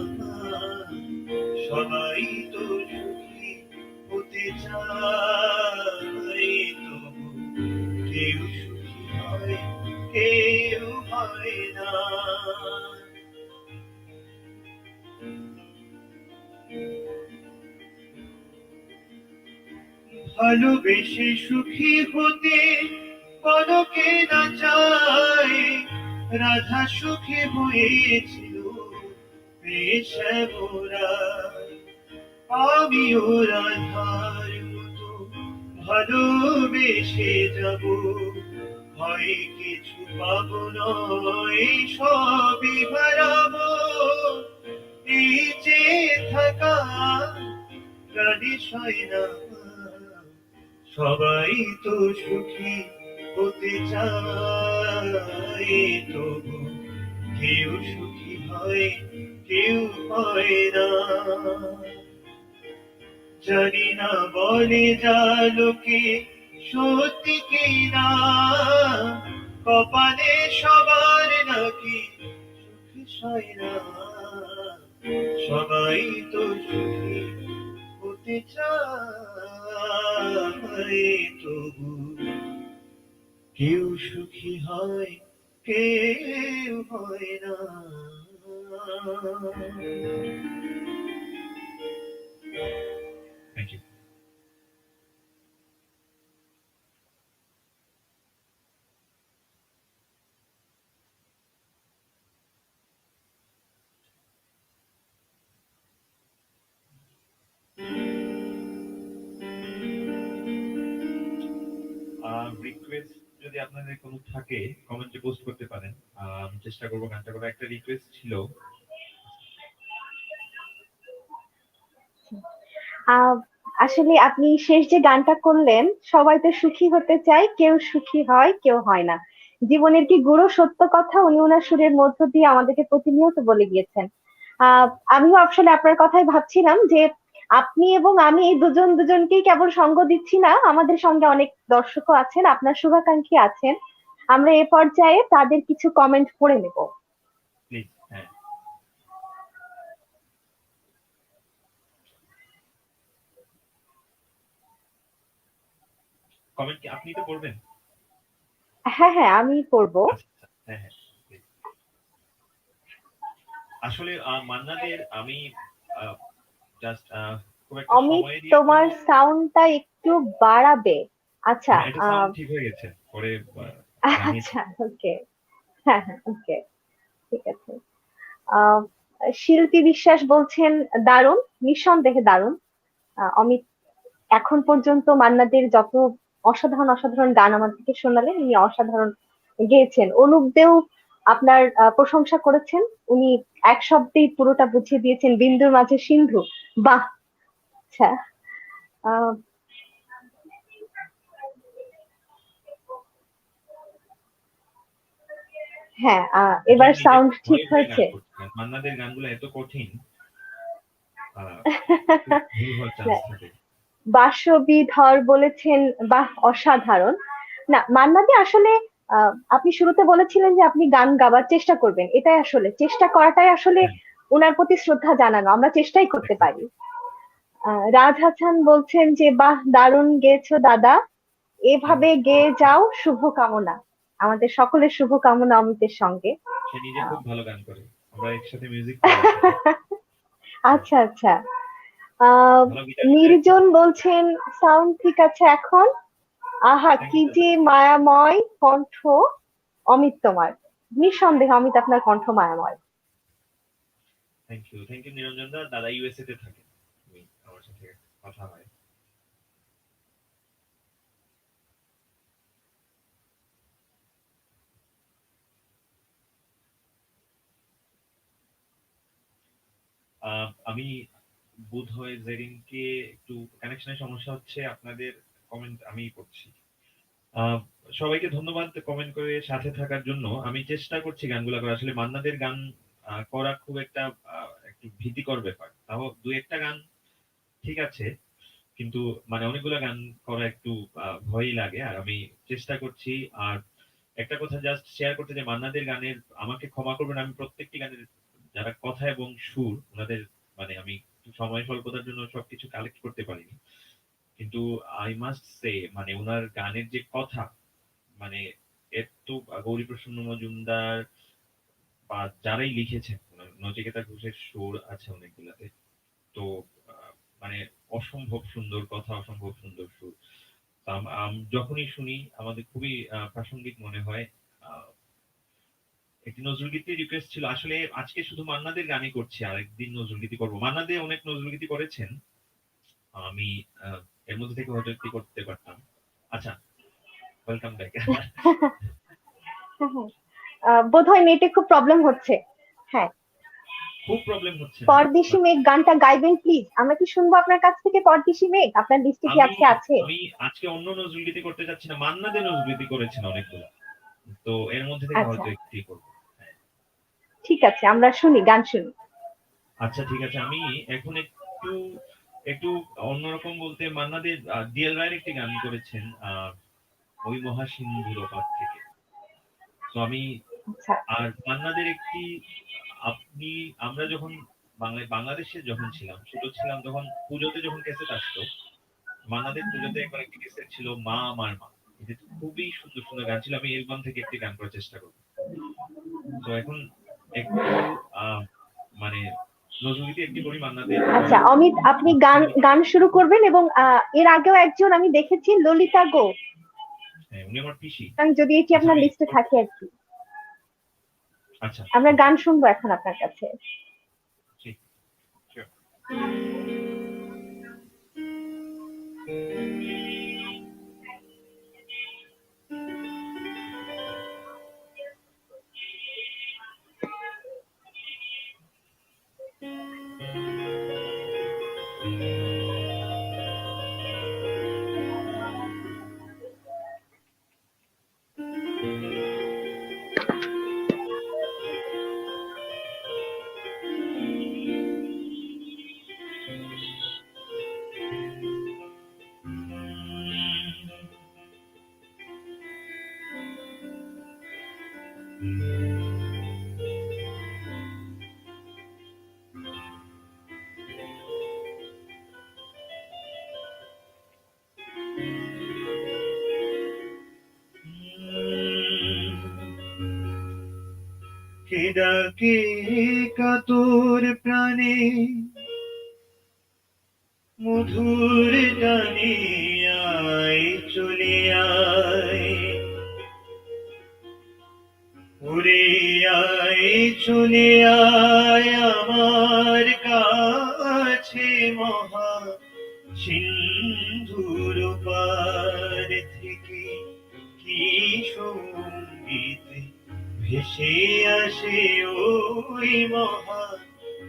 [SPEAKER 2] সবাই তো সুখী হতে চায়, তবু কেউ সুখী হয়, কেউ হয় না। ভালোবেসে সুখী হতে কনকে না চায়, রাধা সুখী হয়েছিল পেশাবরায়। আমিও রাধার মতো ভালোবেসে যাব, হয় কিছু পাবো নয় সবই হারাবো। এই যে থাকা প্রাণী সয় না, সবাই তো সুখী হতে চায়, তবু কেউ সুখী হয়, কেউ হয় না। জানি না বলে যা লোকে সত্যি কিনা, কপালে সবার নাকি সুখী সয় না। সবাই তো সুখী হতে চায়, তবু কেউ সুখী হয়, কেউ হয় না। Thank you. রিকোয়েস্ট যদি আপনাদের কোনো থাকে কমেন্টে পোস্ট করতে পারেন। আমি চেষ্টা করব গানটা করার। একটা রিকোয়েস্ট ছিল।
[SPEAKER 1] আহ, আসলে আপনি শেষ যে গানটা করলেন, সবাই তো সুখী হতে চায়, কেউ সুখী হয় কেউ হয় না। জীবনের কি গুরু সত্য কথা উনি ওনার সুরের মধ্য দিয়ে আমাদেরকে প্রতিনিয়ত বলে গিয়েছেন। আহ আমিও আসলে আপনার কথাই ভাবছিলাম যে আপনি এবং আমি দুজন দুজনকেই কেবল সঙ্গ দিচ্ছি না, আমাদের সঙ্গে অনেক দর্শকও আছেন, আপনার শুভাকাঙ্ক্ষী আছেন। আমরা এ পর্যায়ে তাদের কিছু কমেন্ট পড়ে নেব।
[SPEAKER 2] প্লিজ। হ্যাঁ। কমেন্ট কি আপনি তো পড়বেন?
[SPEAKER 1] হ্যাঁ হ্যাঁ, আমি পড়বো।
[SPEAKER 2] আচ্ছা, আচ্ছা। হ্যাঁ, হ্যাঁ। প্লিজ। আসলে মান্না দের আমি জাস্ট খুব একটা
[SPEAKER 1] অমিত,
[SPEAKER 2] সময় দিয়ে
[SPEAKER 1] তোমার
[SPEAKER 2] কোনো।
[SPEAKER 1] সাউন্ডটা একটু বাড়াবে। আচ্ছা।
[SPEAKER 2] হ্যাঁ, এটা সাউন্ড ঠিক হয়ে গেছে। পরে জানিয়ে
[SPEAKER 1] আচ্ছা, ওকে। হ্যাঁ হ্যাঁ, ওকে, ঠিক আছে। আহ, শিল্পী বিশ্বাস বলছেন দারুণ, নিঃসন্দেহে দারুণ। অমিত, এখন পর্যন্ত মান্নাদের যত অসাধারণ অসাধারণ গান আমাদেরকে শোনালেন, উনি অসাধারণ গেয়েছেন। অনুপদেও আপনার প্রশংসা করেছেন। উনি এক শব্দেই পুরোটা বুঝিয়ে দিয়েছেন, বিন্দুর মাঝে সিন্ধু। বাহ। আচ্ছা। আহ, হ্যাঁ,
[SPEAKER 2] আসলে
[SPEAKER 1] এবার
[SPEAKER 2] আমি নিজে
[SPEAKER 1] সাউন্ড ঠিক
[SPEAKER 2] ভয়ে ভয়ে গান
[SPEAKER 1] হয়েছে।
[SPEAKER 2] করছিলাম। মান্নাদের গানগুলো এত কঠিন, খুব ভুল হওয়ার চান্স থাকে।
[SPEAKER 1] বাসবিধর বলেছেন বাহ, অসাধারণ। না, মান্নাদি আসলে আপনি শুরুতে বলেছিলেন যে আপনি গান গাবার চেষ্টা করবেন, এটাই আসলে চেষ্টা করাটাই আসলে
[SPEAKER 2] হ্যাঁ,
[SPEAKER 1] ওনার প্রতি শ্রদ্ধা জানানো, আমরা চেষ্টাই করতে পারি।
[SPEAKER 2] এক্সাক্টলি।
[SPEAKER 1] রাজ হাসান বলছেন যে বাহ, দারুণ গেয়েছো দাদা,
[SPEAKER 2] থ্যাংক
[SPEAKER 1] এভাবে
[SPEAKER 2] ইউ।
[SPEAKER 1] গেয়ে যাও, শুভকামনা। আমাদের সকলের শুভকামনা অমিতের সঙ্গে।
[SPEAKER 2] সে নিজে
[SPEAKER 1] আহ,
[SPEAKER 2] খুব ভালো গান করে। আমরা একসাথে মিউজিক করি আসলে। হ্যাঁ,
[SPEAKER 1] আচ্ছা আচ্ছা। আহ
[SPEAKER 2] ভালো গিটার বাজায় খুব।
[SPEAKER 1] নির্জন বলছেন সাউন্ড ঠিক আছে এখন। আহা,
[SPEAKER 2] থ্যাংক
[SPEAKER 1] কি
[SPEAKER 2] ইউ দাদা।
[SPEAKER 1] যে মায়াময় কণ্ঠ অমিত তোমার। নিঃসন্দেহে অমিত, আপনার কণ্ঠ মায়াময়।
[SPEAKER 2] Thank you. Thank you Niranjan da. দাদা ইউএসএ তে থাকে। আমার সাথে কথা হয়। আমি বোধহয় জেরিনকে একটু কানেকশনের সমস্যা হচ্ছে। আপনাদের কমেন্ট আমি পড়ছি। আহ, সবাইকে ধন্যবাদ কমেন্ট করে সাথে থাকার জন্য। আমি চেষ্টা করছি গানগুলো করা। আসলে মান্নাদের গান করা খুব একটা একটু ভীতিকর ব্যাপার। তাও দু একটা গান ঠিক আছে, কিন্তু মানে অনেকগুলো গান করা একটু ভয়ই লাগে। আর আমি চেষ্টা করছি। আর একটা কথা জাস্ট শেয়ার করতে, যে মান্নাদের গানের, আমাকে ক্ষমা করবেন, আমি প্রত্যেকটি গানের যারা কথা এবং সুর ওনাদের, মানে আমি সময় স্বল্পতার জন্য সবকিছু কালেক্ট করতে পারিনি। কিন্তু আই মাস্ট সে, মানে ওনার গানের যে কথা, মানে এর তো গৌরীপ্রসন্ন মজুমদার বা যারাই লিখেছেন, নচিকেতা ঘোষের সুর আছে অনেকগুলাতে। তো আহ, মানে অসম্ভব সুন্দর কথা, অসম্ভব সুন্দর সুর। তো যখনই শুনি আমাদের খুবই প্রাসঙ্গিক মনে হয়। আহ, একটি নজরুলগীতির রিকোয়েস্ট ছিল। আসলে আজকে শুধু মান্নাদের গানই করছি, আরেকদিন নজরুলগীতি করবো। মান্নাদে অনেক নজরুলগীতি করেছেন। আমি আহ, এর মধ্যে থেকে হয়তো একটি করতে পারতাম। আচ্ছা, ওয়েলকাম ব্যাক।
[SPEAKER 1] বোধহয় নেটে খুব প্রবলেম হচ্ছে। হ্যাঁ,
[SPEAKER 2] খুব প্রবলেম হচ্ছে না।
[SPEAKER 1] পরদেশি মেঘ গানটা গাইবেন প্লিজ। আমরা কি শুনবো আপনার কাছ থেকে পরদেশি মেঘ? আপনার লিস্টে কি
[SPEAKER 2] আমি
[SPEAKER 1] আজকে আছে?
[SPEAKER 2] আমি আজকে অন্য নজরুলগীতি করতে চাচ্ছি না। মান্না দে নজরুলগীতি করেছেন অনেকগুলো। তো এর মধ্যে থেকে
[SPEAKER 1] আচ্ছা,
[SPEAKER 2] হয়তো একটি করবো। হ্যাঁ।
[SPEAKER 1] ঠিক আছে, আমরা শুনি, গান শুনি।
[SPEAKER 2] আচ্ছা, ঠিক আছে। আমি এখন একটু একটু অন্যরকম বলতে, মান্না দে ডিএল রায়ের একটি গান করেছেন, ওই মহাসিন্ধুর পার থেকে। তো আমি,
[SPEAKER 1] আচ্ছা।
[SPEAKER 2] আর মান্নাদের একটি, আপনি, আমরা যখন বাংলাদেশে যখন ছিলাম, ছোট ছিলাম, তখন পুজোতে যখন ক্যাসেট আসতো, মান্নাদের পুজোতে একবার একটি ক্যাসেট ছিল, মা আমার মা। এটা খুবই সুন্দর সুন্দর গান ছিল। আমি এলবাম থেকে একটি গান করার চেষ্টা করব। তো এখন একটু আহ মানে নজরুলগীতি একটি করি মান্নাদের।
[SPEAKER 1] আচ্ছা অমিত, আপনি গান গান শুরু করবেন এবং এর আগেও একজন আমি দেখেছি, ললিতা গো।
[SPEAKER 2] হ্যাঁ, উনি আমার পিসি।
[SPEAKER 1] যদি এটি
[SPEAKER 2] আচ্ছা,
[SPEAKER 1] আপনার
[SPEAKER 2] আমি
[SPEAKER 1] লিস্টে থাকে আর কি।
[SPEAKER 2] আচ্ছা,
[SPEAKER 1] আমরা
[SPEAKER 2] ওকে,
[SPEAKER 1] গান শুনবো এখন আপনার কাছে।
[SPEAKER 2] ঠিক, sure. কে ডাকে কাতর প্রাণে মধুর টানে আয় চলে আয় ওরে আয় চলে আয় আমার কাছে মহা সিন্ধুর পার থেকে কি সঙ্গীত ভেসে আসে ওই মহা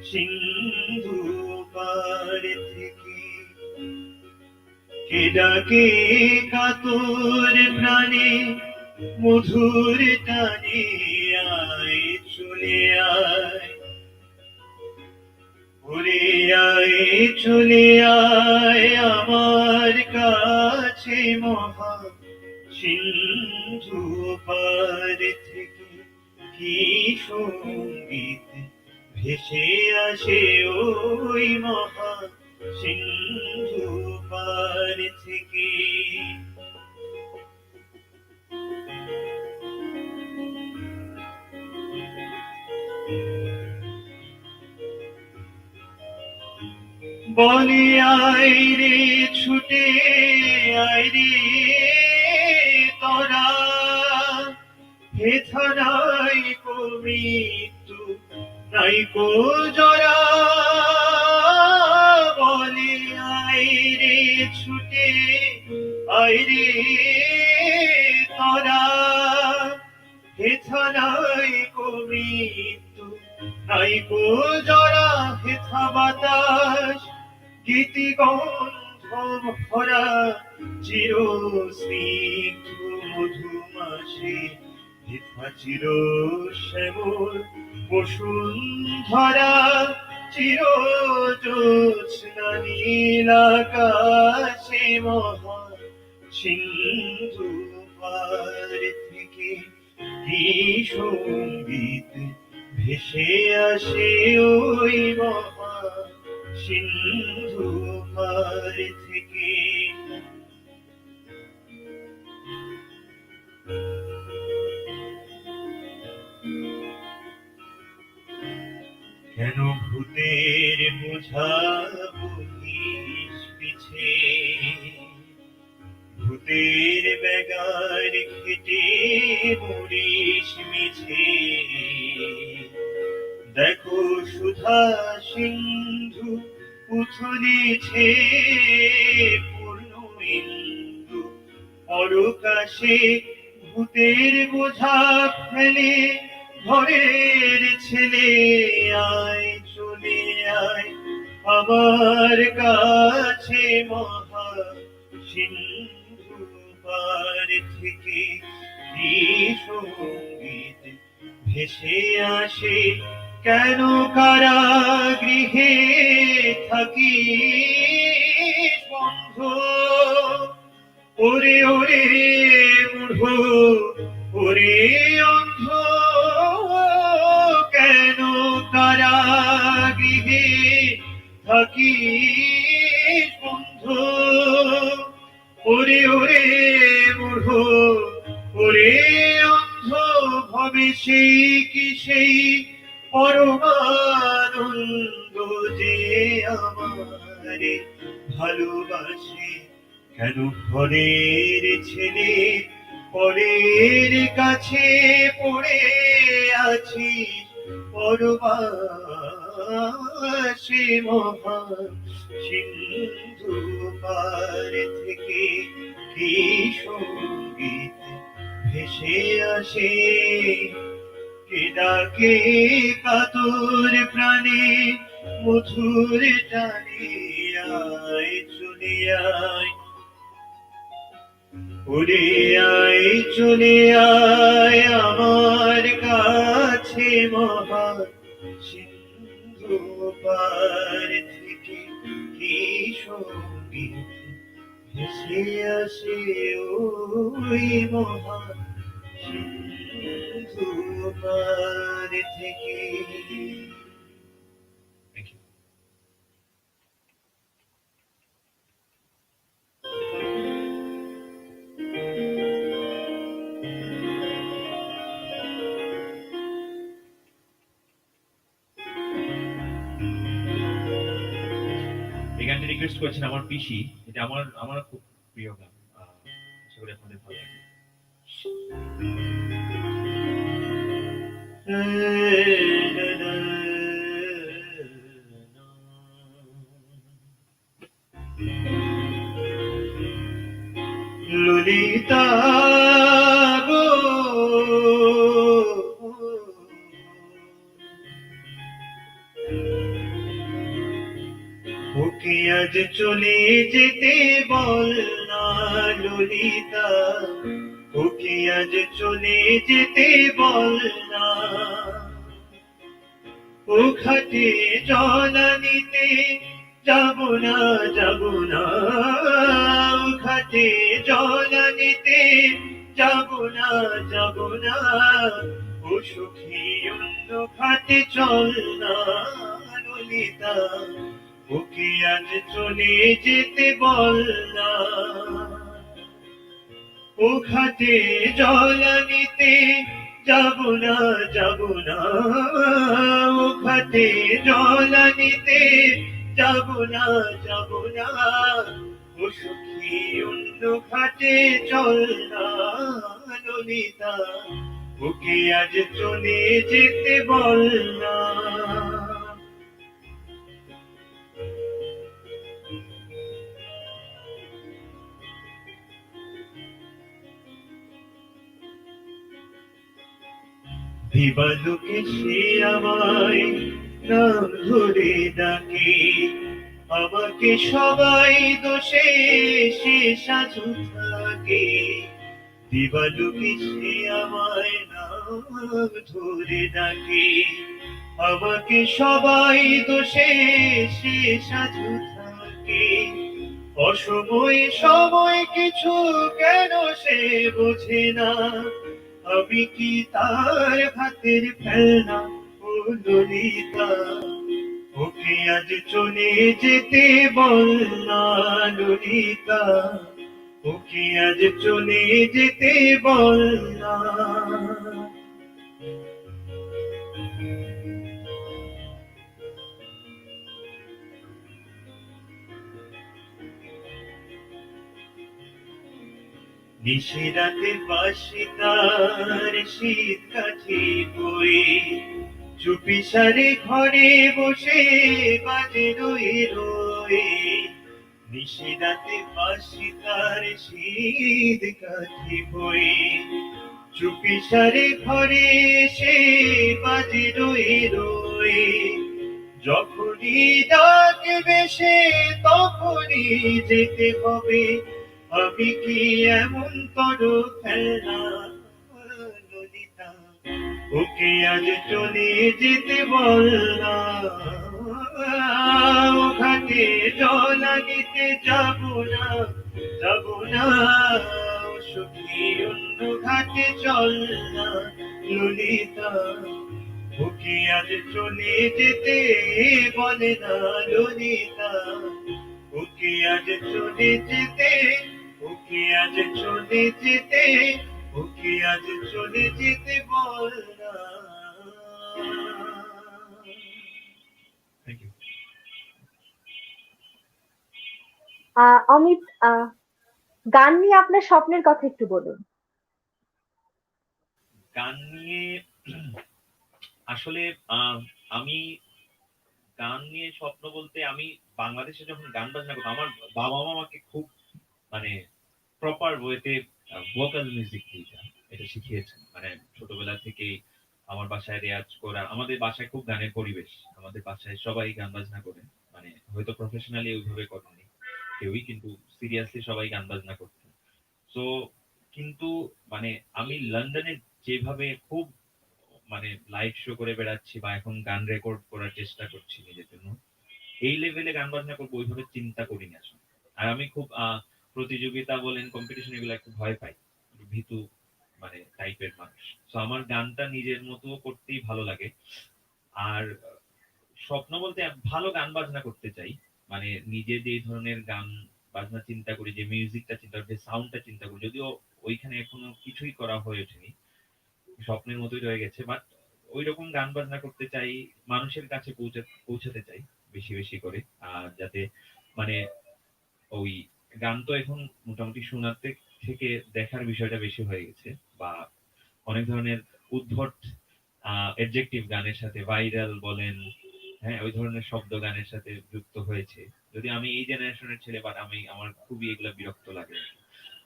[SPEAKER 2] সিন্ধু পার থেকে কে ডাকে কাতর প্রাণে মধুর টানে আয় চলে আয় ওরে আয় চলে আয় আমার কাছে মহা সিন্ধু পার থেকে কি সঙ্গীত ভেসে আসে ওই মহা সিন্ধু পার থেকে বলে আয় রে ছুটে আয় রে তোরা হেথা নাই কো মৃত্যু নাই কো জরা বলে আয় রে ছুটে আয় রে তোরা হেথা নাই কো মৃত্যু নাই কো জরা হেথা বাতাস গীতি গন্ধ ভরা চির স্নিগ্ধ মধুমাসে হেথা চির শ্যামল বসুন্ধরা চির জ্যোৎস্না নীল আকাশে মহা সিন্ধু পার থেকে কি সঙ্গীত ভেসে আসে ওই মহা সিন্ধু পার থেকে কেন ভূতের বোঝা বহিস পিছে ভূতের বেগার খেটে মরিস মিছে দেখো সুধা সিন্ধু উথলিছে পূর্ণ ইন্দু অরকাশে ভূতের বোঝা ফেলে ঘরের ছেলে আয় চলে আয় আমার কাছে মহা সিন্ধু পার থেকে কি সঙ্গীত ভেসে আসে কেন কারাগৃহে থাকি বন্ধ ওরে ওরে মূঢ় ওরে অন্ধ কেন কারাগৃহে থাকি বন্ধ ওরে ওরে মূঢ় ওরে অন্ধ ভবে সেই কি সেই পরমানন্দ যে আমারে ভালোবাসে কেন ঘরের ছেলে পরের কাছে পড়ে আছি পরবাসে মহা সিন্ধু পার থেকে কি সঙ্গীত ভেসে আসে কে ডাকে কাতর প্রাণে মধুর টানে আয় চলে আয় ওরে আয় চলে আয় আমার কাছে মহা সিন্ধু পার থেকে কি সঙ্গীত ভেসে আসে ওই মহা সিন্ধু পার থেকে। Thank you. রিকোয়েস্ট করেছেন আমার পিসি, এটা আমার আমার খুব প্রিয় গান। আশা করি আপনাদের ভালো লাগবে। ললিতা গো, ওকে আজ চলে যেতে বল না ললিতা, ওকে আজ চলে যেতে বল না। ও ঘাটে জল আনিতে যাব না, যাব না। ও ঘাটে জল আনিতে যাব না, যাব না। ও সখী অন্য ঘাটে চল না ললিতা, ওকে আজ চলে যেতে বল না। ও ঘাটে জল আনিতে যাব না, যাব না। ও ঘাটে জল আনিতে যাব না, যাব না। ও সখী অন্য ঘাটে চল না ললিতা, ওকে আজ চলে যেতে বল না। দিবালোকে সে আমায় নাম ধরে ডাকে, আমাকে সবাই দোষে সে সাধু থাকে। দিবালোকে সে আমায় নাম ধরে ডাকে, আমাকে সবাই দোষে সে সাধু থাকে। অসময় সময় কিছু কেন সে বোঝে না, আমি কি তার ভাতের ফেলনা ও ললিতা, ওকে আজ চলে যেতে বল না ললিতা, ওকে আজ চলে যেতে বল না। নিশিরাতে বাসি তার শীত কাঠি বই, চুপি সারে ঘরে বসে বাজে রয়ে রয়ে। নিশিরাতে বাসি তার শীত কাঠি বই, চুপি সারে ঘরে এসে বাজে রয়ে রয়ে। যখনই ডাকবে সে তখনই যেতে হবে, আমি কি এমন করো খেলনা ললিতা, ওকে আজ চলে যেতে বল না। ও ঘাটে জল আনিতে যাব না, যাব না। ও সখী অন্য ঘাটে চল না ললিতা, ওকে আজ চলে যেতে বলে না ললিতা, ওকে আজ চলে যেতে, ওকে আজ চলে যেতে, ওকে আজ চলে যেতে বল না। Thank you.
[SPEAKER 1] অমিত, গান নিয়ে আপনার স্বপ্নের কথা একটু বলুন।
[SPEAKER 2] গান নিয়ে আসলে আমি গান নিয়ে স্বপ্ন বলতে, আমি বাংলাদেশে যখন গান বাজনা করতাম, আমার বাবা মা আমাকে খুব মানে প্রপার ওয়েতে ভোকাল মিউজিক এটা শিখিয়েছেন। মানে ছোটবেলা থেকেই আমার বাসায় রেয়াজ করা, আমাদের বাসায় খুব গানের পরিবেশ, আমাদের বাসায় সবাই গান বাজনা করেন। মানে হয়তো প্রফেশনালি ওইভাবে করেননি কেউই, কিন্তু সিরিয়াসলি সবাই গান বাজনা করতেন। তো কিন্তু মানে আমি লন্ডনে যেভাবে খুব মানে লাইভ শো করে বেড়াচ্ছি বা এখন গান রেকর্ড করার চেষ্টা করছি নিজের জন্য, এই লেভেলে গান বাজনা করবো ওইভাবে চিন্তা করিনি আসলে। আর আমি খুব প্রতিযোগিতা বলেন, কম্পিটিশন, এগুলো একটু ভয় পাই, একটু ভীতু মানে টাইপের মানুষ। তো আমার গানটা নিজের মতো করতেই ভালো লাগে। আর স্বপ্ন বলতে ভালো গান বাজনা করতে চাই। মানে নিজে যে ধরনের গান বাজনা চিন্তা করি, যে মিউজিকটা চিন্তা করি, যে সাউন্ডটা চিন্তা করি, যদিও ওইখানে এখনো কিছুই করা হয়ে ওঠেনি, স্বপ্নের মতোই রয়ে গেছে। বাট ওই রকম গান বাজনা করতে চাই, মানুষের কাছে পৌঁছাতে চাই বেশি বেশি করে, আর যাতে মানে ওই গান তো এখন মোটামুটি শোনার থেকে দেখার বিষয়টা বেশি হয়ে গেছে, বা অনেক ধরনের উদ্ভট অ্যাডজেক্টিভ গানের সাথে ভাইরাল বলেন, হ্যাঁ, ওই ধরনের শব্দ গানের সাথে যুক্ত হয়েছে। যদি আমি এই জেনারেশনের ছেলে, বাট আমার খুবই এগুলা বিরক্ত লাগে।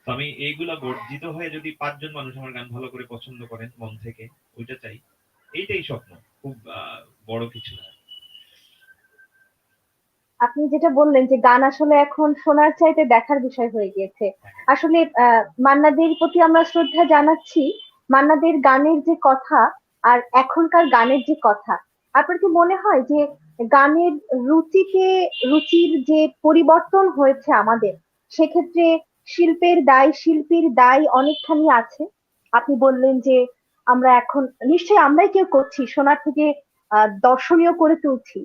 [SPEAKER 2] তো আমি এইগুলা বর্জিত হয়ে যদি ৫ জন মানুষ আমার গান ভালো করে পছন্দ করেন মন থেকে, ওইটা চাই। এইটাই স্বপ্ন, খুব বড় কিছু না।
[SPEAKER 1] আপনি যেটা বললেন যে গান আসলে এখন শোনার চাইতে দেখার বিষয় হয়ে গিয়েছে। আসলে মান্না দের প্রতি আমরা শ্রদ্ধা জানাচ্ছি। মান্না দের গানের যে কথা আর এখনকার গানের যে কথা, আপনার কি মনে হয় যে গানের রুচির যে পরিবর্তন হয়েছে আমাদের, সেক্ষেত্রে শিল্পীর দায় অনেকখানি আছে? আপনি বললেন যে আমরা এখন নিশ্চয়ই আমরাই কেউ করছি, শোনার থেকে দর্শনীয় করে তুলছি।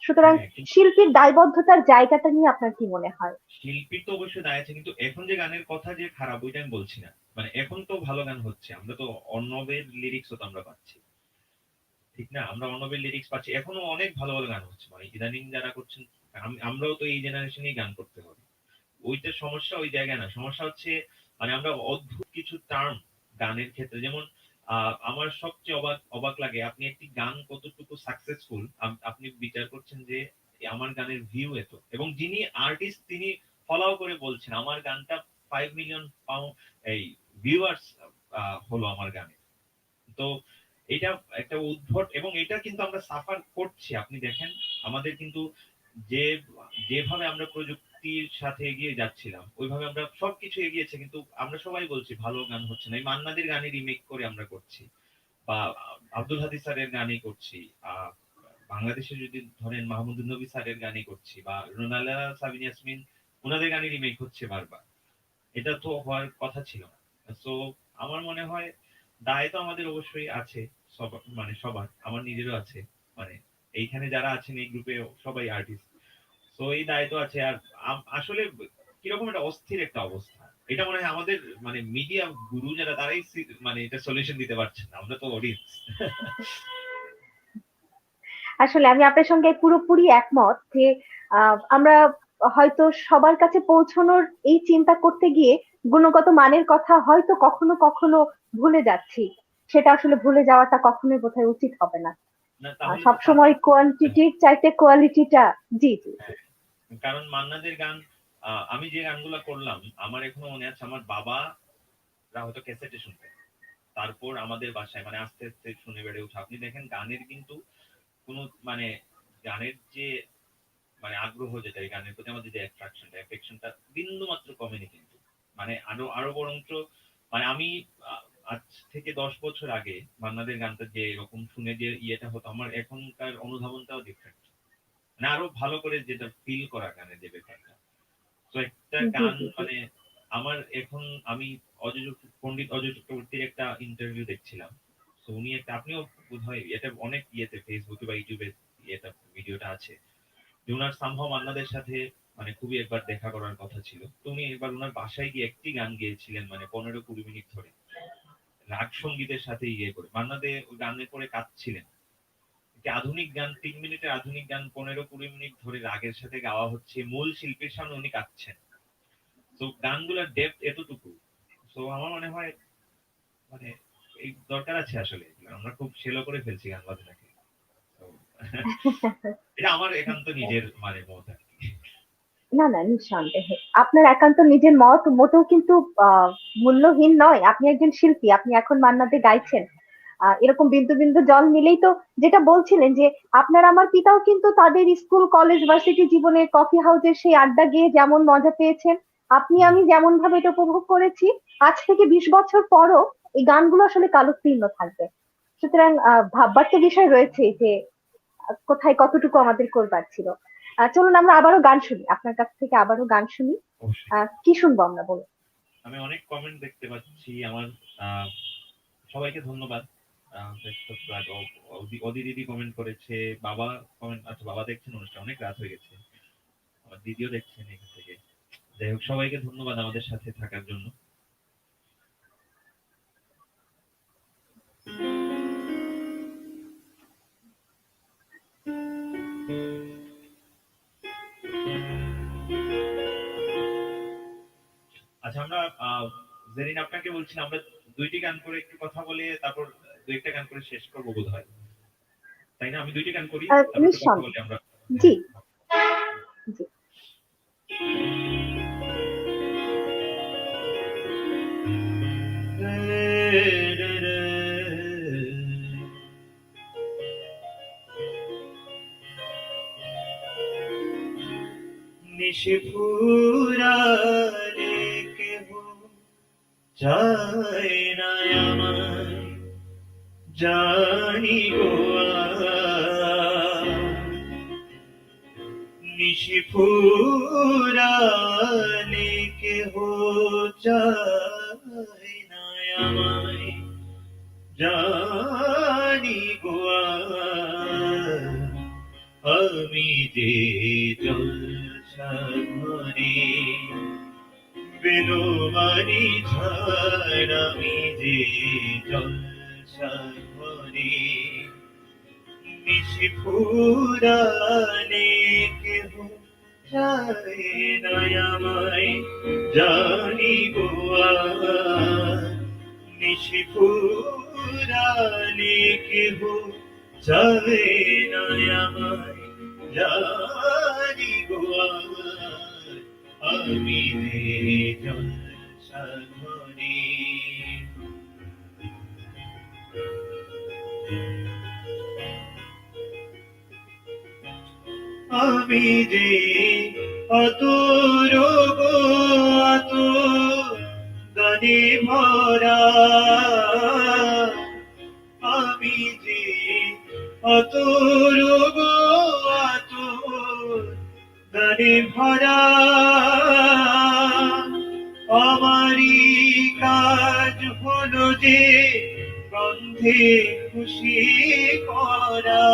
[SPEAKER 1] সুতরাং
[SPEAKER 2] হ্যাঁ,
[SPEAKER 1] শিল্পীর দায়বদ্ধতার জায়গাটা নিয়ে আপনার কি মনে হয়?
[SPEAKER 2] শিল্পীর তো অবশ্যই দায় আছে, কিন্তু এখন যে গানের কথা যে খারাপ ওইটা আমি বলছি না। মানে এখন তো ভালো গান হচ্ছে, আমরা তো অর্ণবের লিরিক্সও তো আমরা পাচ্ছি, ঠিক না? আমরা অর্ণবের লিরিক্স পাচ্ছি, এখনো অনেক ভালো ভালো গান হচ্ছে। মানে ইদানিং যারা করছেন, আমরাও তো এই জেনারেশনেই গান করতে হবে। ওইটা সমস্যা ওই জায়গায় না, সমস্যা হচ্ছে মানে আমরা অদ্ভুত কিছু টার্ম গানের ক্ষেত্রে, যেমন আমার সবচেয়ে অবাক অবাক লাগে, আপনি একটি গান কতটুকু সাকসেসফুল আপনি বিচার করছেন যে আমার গানের ভিউ এত, এবং যিনি আর্টিস্ট তিনি ফলো করে বলছেন আমার গানটা 5 মিলিয়ন এই ভিউয়ার্স হলো আমার গানে। তো এটা একটা উদ্ভট, এবং এটা কিন্তু আমরা সাফার করছি। আপনি দেখেন আমাদের কিন্তু যে যেভাবে আমরা প্রযুক্তির সাথে এগিয়ে যাচ্ছিলাম ওইভাবে আমরা সবকিছু এগিয়েছে, কিন্তু আমরা সবাই বলছি ভালো গান হচ্ছে না। এই মান্নাদের গানে রিমেক করে আমরা করছি, বা আব্দুল হাদী স্যারের গানই করছি, আহ বাংলাদেশে যদি ধরেন মাহমুদুল নবী স্যারের গানই করছি, বা রোনালা সাবিন ইয়াসমিন ওনাদের গানই রিমেক হচ্ছে বারবার। এটা তো হওয়ার কথা ছিল না। তো আমার মনে হয় দায় তো আমাদের অবশ্যই আছে, মানে সবার, আমার নিজেরও আছে। মানে এইখানে যারা আছেন এই গ্রুপে সবাই আর্টিস্ট, তো এই দায় তো আছে। আর আসলে কিরকম একটা অস্থির একটা অবস্থা, এটা মনে হয় আমাদের মানে মিডিয়া গুরু যারা তারাই মানে এটা সলিউশন দিতে পারছেন না, আমরা তো অডিয়েন্স।
[SPEAKER 1] আসলে আমি আপনার সঙ্গে পুরোপুরি একমত যে আমরা হয়তো সবার কাছে পৌঁছানোর এই চিন্তা করতে গিয়ে গুণগত মানের কথা হয়তো কখনো কখনো ভুলে যাচ্ছি। সেটা আসলে ভুলে যাওয়াটা কখনোই বোধহয় উচিত হবে না।
[SPEAKER 2] না, তাহলে তো
[SPEAKER 1] সবসময়
[SPEAKER 2] সাফার।
[SPEAKER 1] কোয়ান্টিটির চাইতে কোয়ালিটিটা। জি জি।
[SPEAKER 2] হ্যাঁ, কারণ মান্নাদের গান, আমি যে গানগুলা করলাম আমার এখনো মনে আছে, আমার বাবারা হয়তো ক্যাসেটে শুনতেন, তারপর আমাদের বাসায় মানে আস্তে আস্তে শুনে বেড়ে ওঠা। আপনি দেখেন গানের কিন্তু কোন মানে গানের যে মানে আগ্রহ, যেটা এই গানের প্রতি আমাদের যে অ্যাফেকশনটা বিন্দু মাত্র কমেনি কিন্তু। মানে আরো আরো বরঞ্চ মানে আমি আহ, আজ থেকে 10 বছর আগে মান্নাদের গানটা যে এরকম শুনে যে ইয়েটা হতো, আমার এখনকার অনুধাবনটাও ডিফারেন্ট। মানে আরো ভালো করে যেটা ফিল করা গানের যে ব্যাপারটা। তো একটা
[SPEAKER 1] জি
[SPEAKER 2] গান
[SPEAKER 1] জি জি।
[SPEAKER 2] মানে আমার এখন আমি পণ্ডিত অজয় চক্রবর্তীর একটা ইন্টারভিউ দেখছিলাম। তো উনি একটা, আপনিও বোধহয় এটা অনেক ইয়েতে ফেসবুকে বা ইউটিউবে এটা ভিডিওটা আছে, যে উনার সামহাও মান্নাদের সাথে মানে খুবই একবার দেখা করার কথা ছিল। তো উনি একবার উনার বাসায় গিয়ে একটি গান গেয়েছিলেন, মানে 15-20 মিনিট ধরে রাগ সঙ্গীতের সাথে ইয়ে করে। মান্নাদে ওই গানের পরে কাঁদছিলেন। একটি আধুনিক গান, 3 মিনিটের আধুনিক গান 15-20 মিনিট ধরে রাগের সাথে গাওয়া হচ্ছে, মূল শিল্পীর সামনে উনি কাঁদছেন। তো গানগুলোর ডেপথ এতটুকু। তো আমার মনে হয় মানে এই দরকার আছে আসলে, আমরা খুব সেলো করে ফেলছি গান বাজনাকে। তো এটা আমার একান্ত নিজের মানে মত আর কি।
[SPEAKER 1] না না, নিঃসন্দেহে আপনার একান্ত নিজের মত মোটেও কিন্তু আহ মূল্যহীন নয়। আপনি একজন শিল্পী, আপনি এখন মান্নাতে গাইছেন। এরকম বিন্দু বিন্দু জল মিলেই তো, যেটা বলছিলেন যে আপনার আমার পিতাও কিন্তু তাদের স্কুল কলেজ ভার্সিটি জীবনে কফি হাউসের সেই আড্ডা গিয়ে যেমন মজা পেয়েছেন, আপনি
[SPEAKER 2] হুম,
[SPEAKER 1] আমি যেমন ভাবে এটা উপভোগ করেছি, আজ থেকে 20 বছর পরও এই গানগুলো আসলে কালোত্তীর্ণ থাকবে। সুতরাং ভাববার তো বিষয় রয়েছে যে কোথায় কতটুকু আমাদের করবার ছিল। চলুন আমরা আবারও গান শুনি, আপনার কাছ থেকে আবারও গান শুনি।
[SPEAKER 2] অবশ্যই।
[SPEAKER 1] কি শুনবো আমরা, বলুন?
[SPEAKER 2] আমি অনেক কমেন্ট দেখতে পাচ্ছি আমার। আহ, সবাইকে ধন্যবাদ। Best of luck. অদি দিদি কমেন্ট করেছে, বাবা কমেন্ট, আচ্ছা বাবা দেখছেন অনুষ্ঠান, অনেক রাত হয়ে গেছে। আমার দিদিও দেখছেন এখান থেকে। যাই হোক, সবাইকে ধন্যবাদ আমাদের সাথে থাকার জন্য। আমরা জেরিন আপনাকে বলছি আমরা দুইটি গান করে একটু কথা বলে তারপর দুই একটা গান করে শেষ করবো বোধহয়, তাই না? আমি দুইটি গান করি, তারপর একটু কথা বলে আমরা।
[SPEAKER 1] জি জি।
[SPEAKER 2] নিশে ফুরালে কেহ চায় না আমায়, জানি গো নিশে ফুরালে কেহ চায় না আমায়, জানি গো আমি যে জলসাঘরে বেদমানি ঝড়, আমি যে জলসাঘরে নিশি ফুরালে কেহ চায় না আমায়, জানি গো নিশি ফুরালে কেহ চায় না আমায়, জানি গো আমি যে জলসাঘরে। আমি যে অতর গো দানে ভরা, আমি যে অতর গো দানে ভরা, আমারই কাজ হলো যে গন্ধে খুশি করা,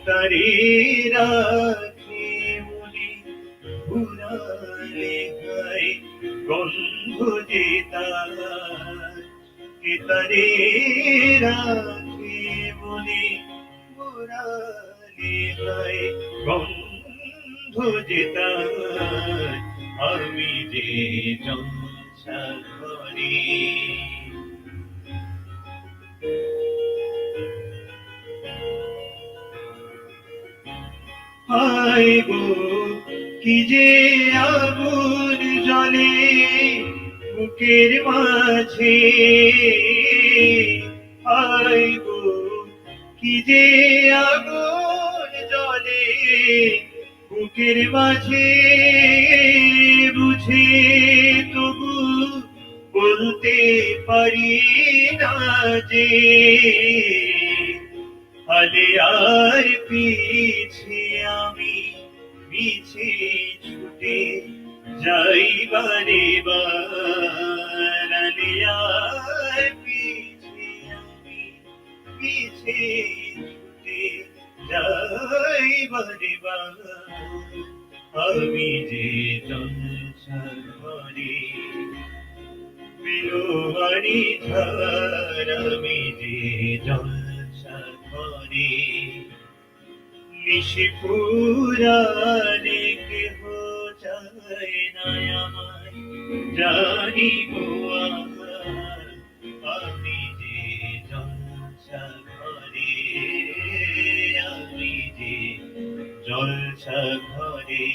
[SPEAKER 2] তারে রাখে মনে ঘুরালে গায়ে গন্ধ যে তার, তারে রাখে মনে ঘুরালে গায়ে গন্ধ যে তার, আমি যে জলসাঘরে। হায় গো কি যে আগুন জ্বলে বুকের মাঝে, হায় গো কি যে আগুন জ্বলে বুকের মাঝে, বুঝে তবু বলতে পারি না যে, আলে আর পিছে আমি পিছে ছুটে যাই বারে বার, আলে আর পিছে আমি পিছে ছুটে যাই বারে বার, আমি যে জলসাঘরে বিলোয়ারি ধার, আমি যে জলসাঘরে নিশি ফুরালে কেহ চায় না আমায়, জানি গো আমি যে জলসাঘরে, আমি যে জলসাঘরে,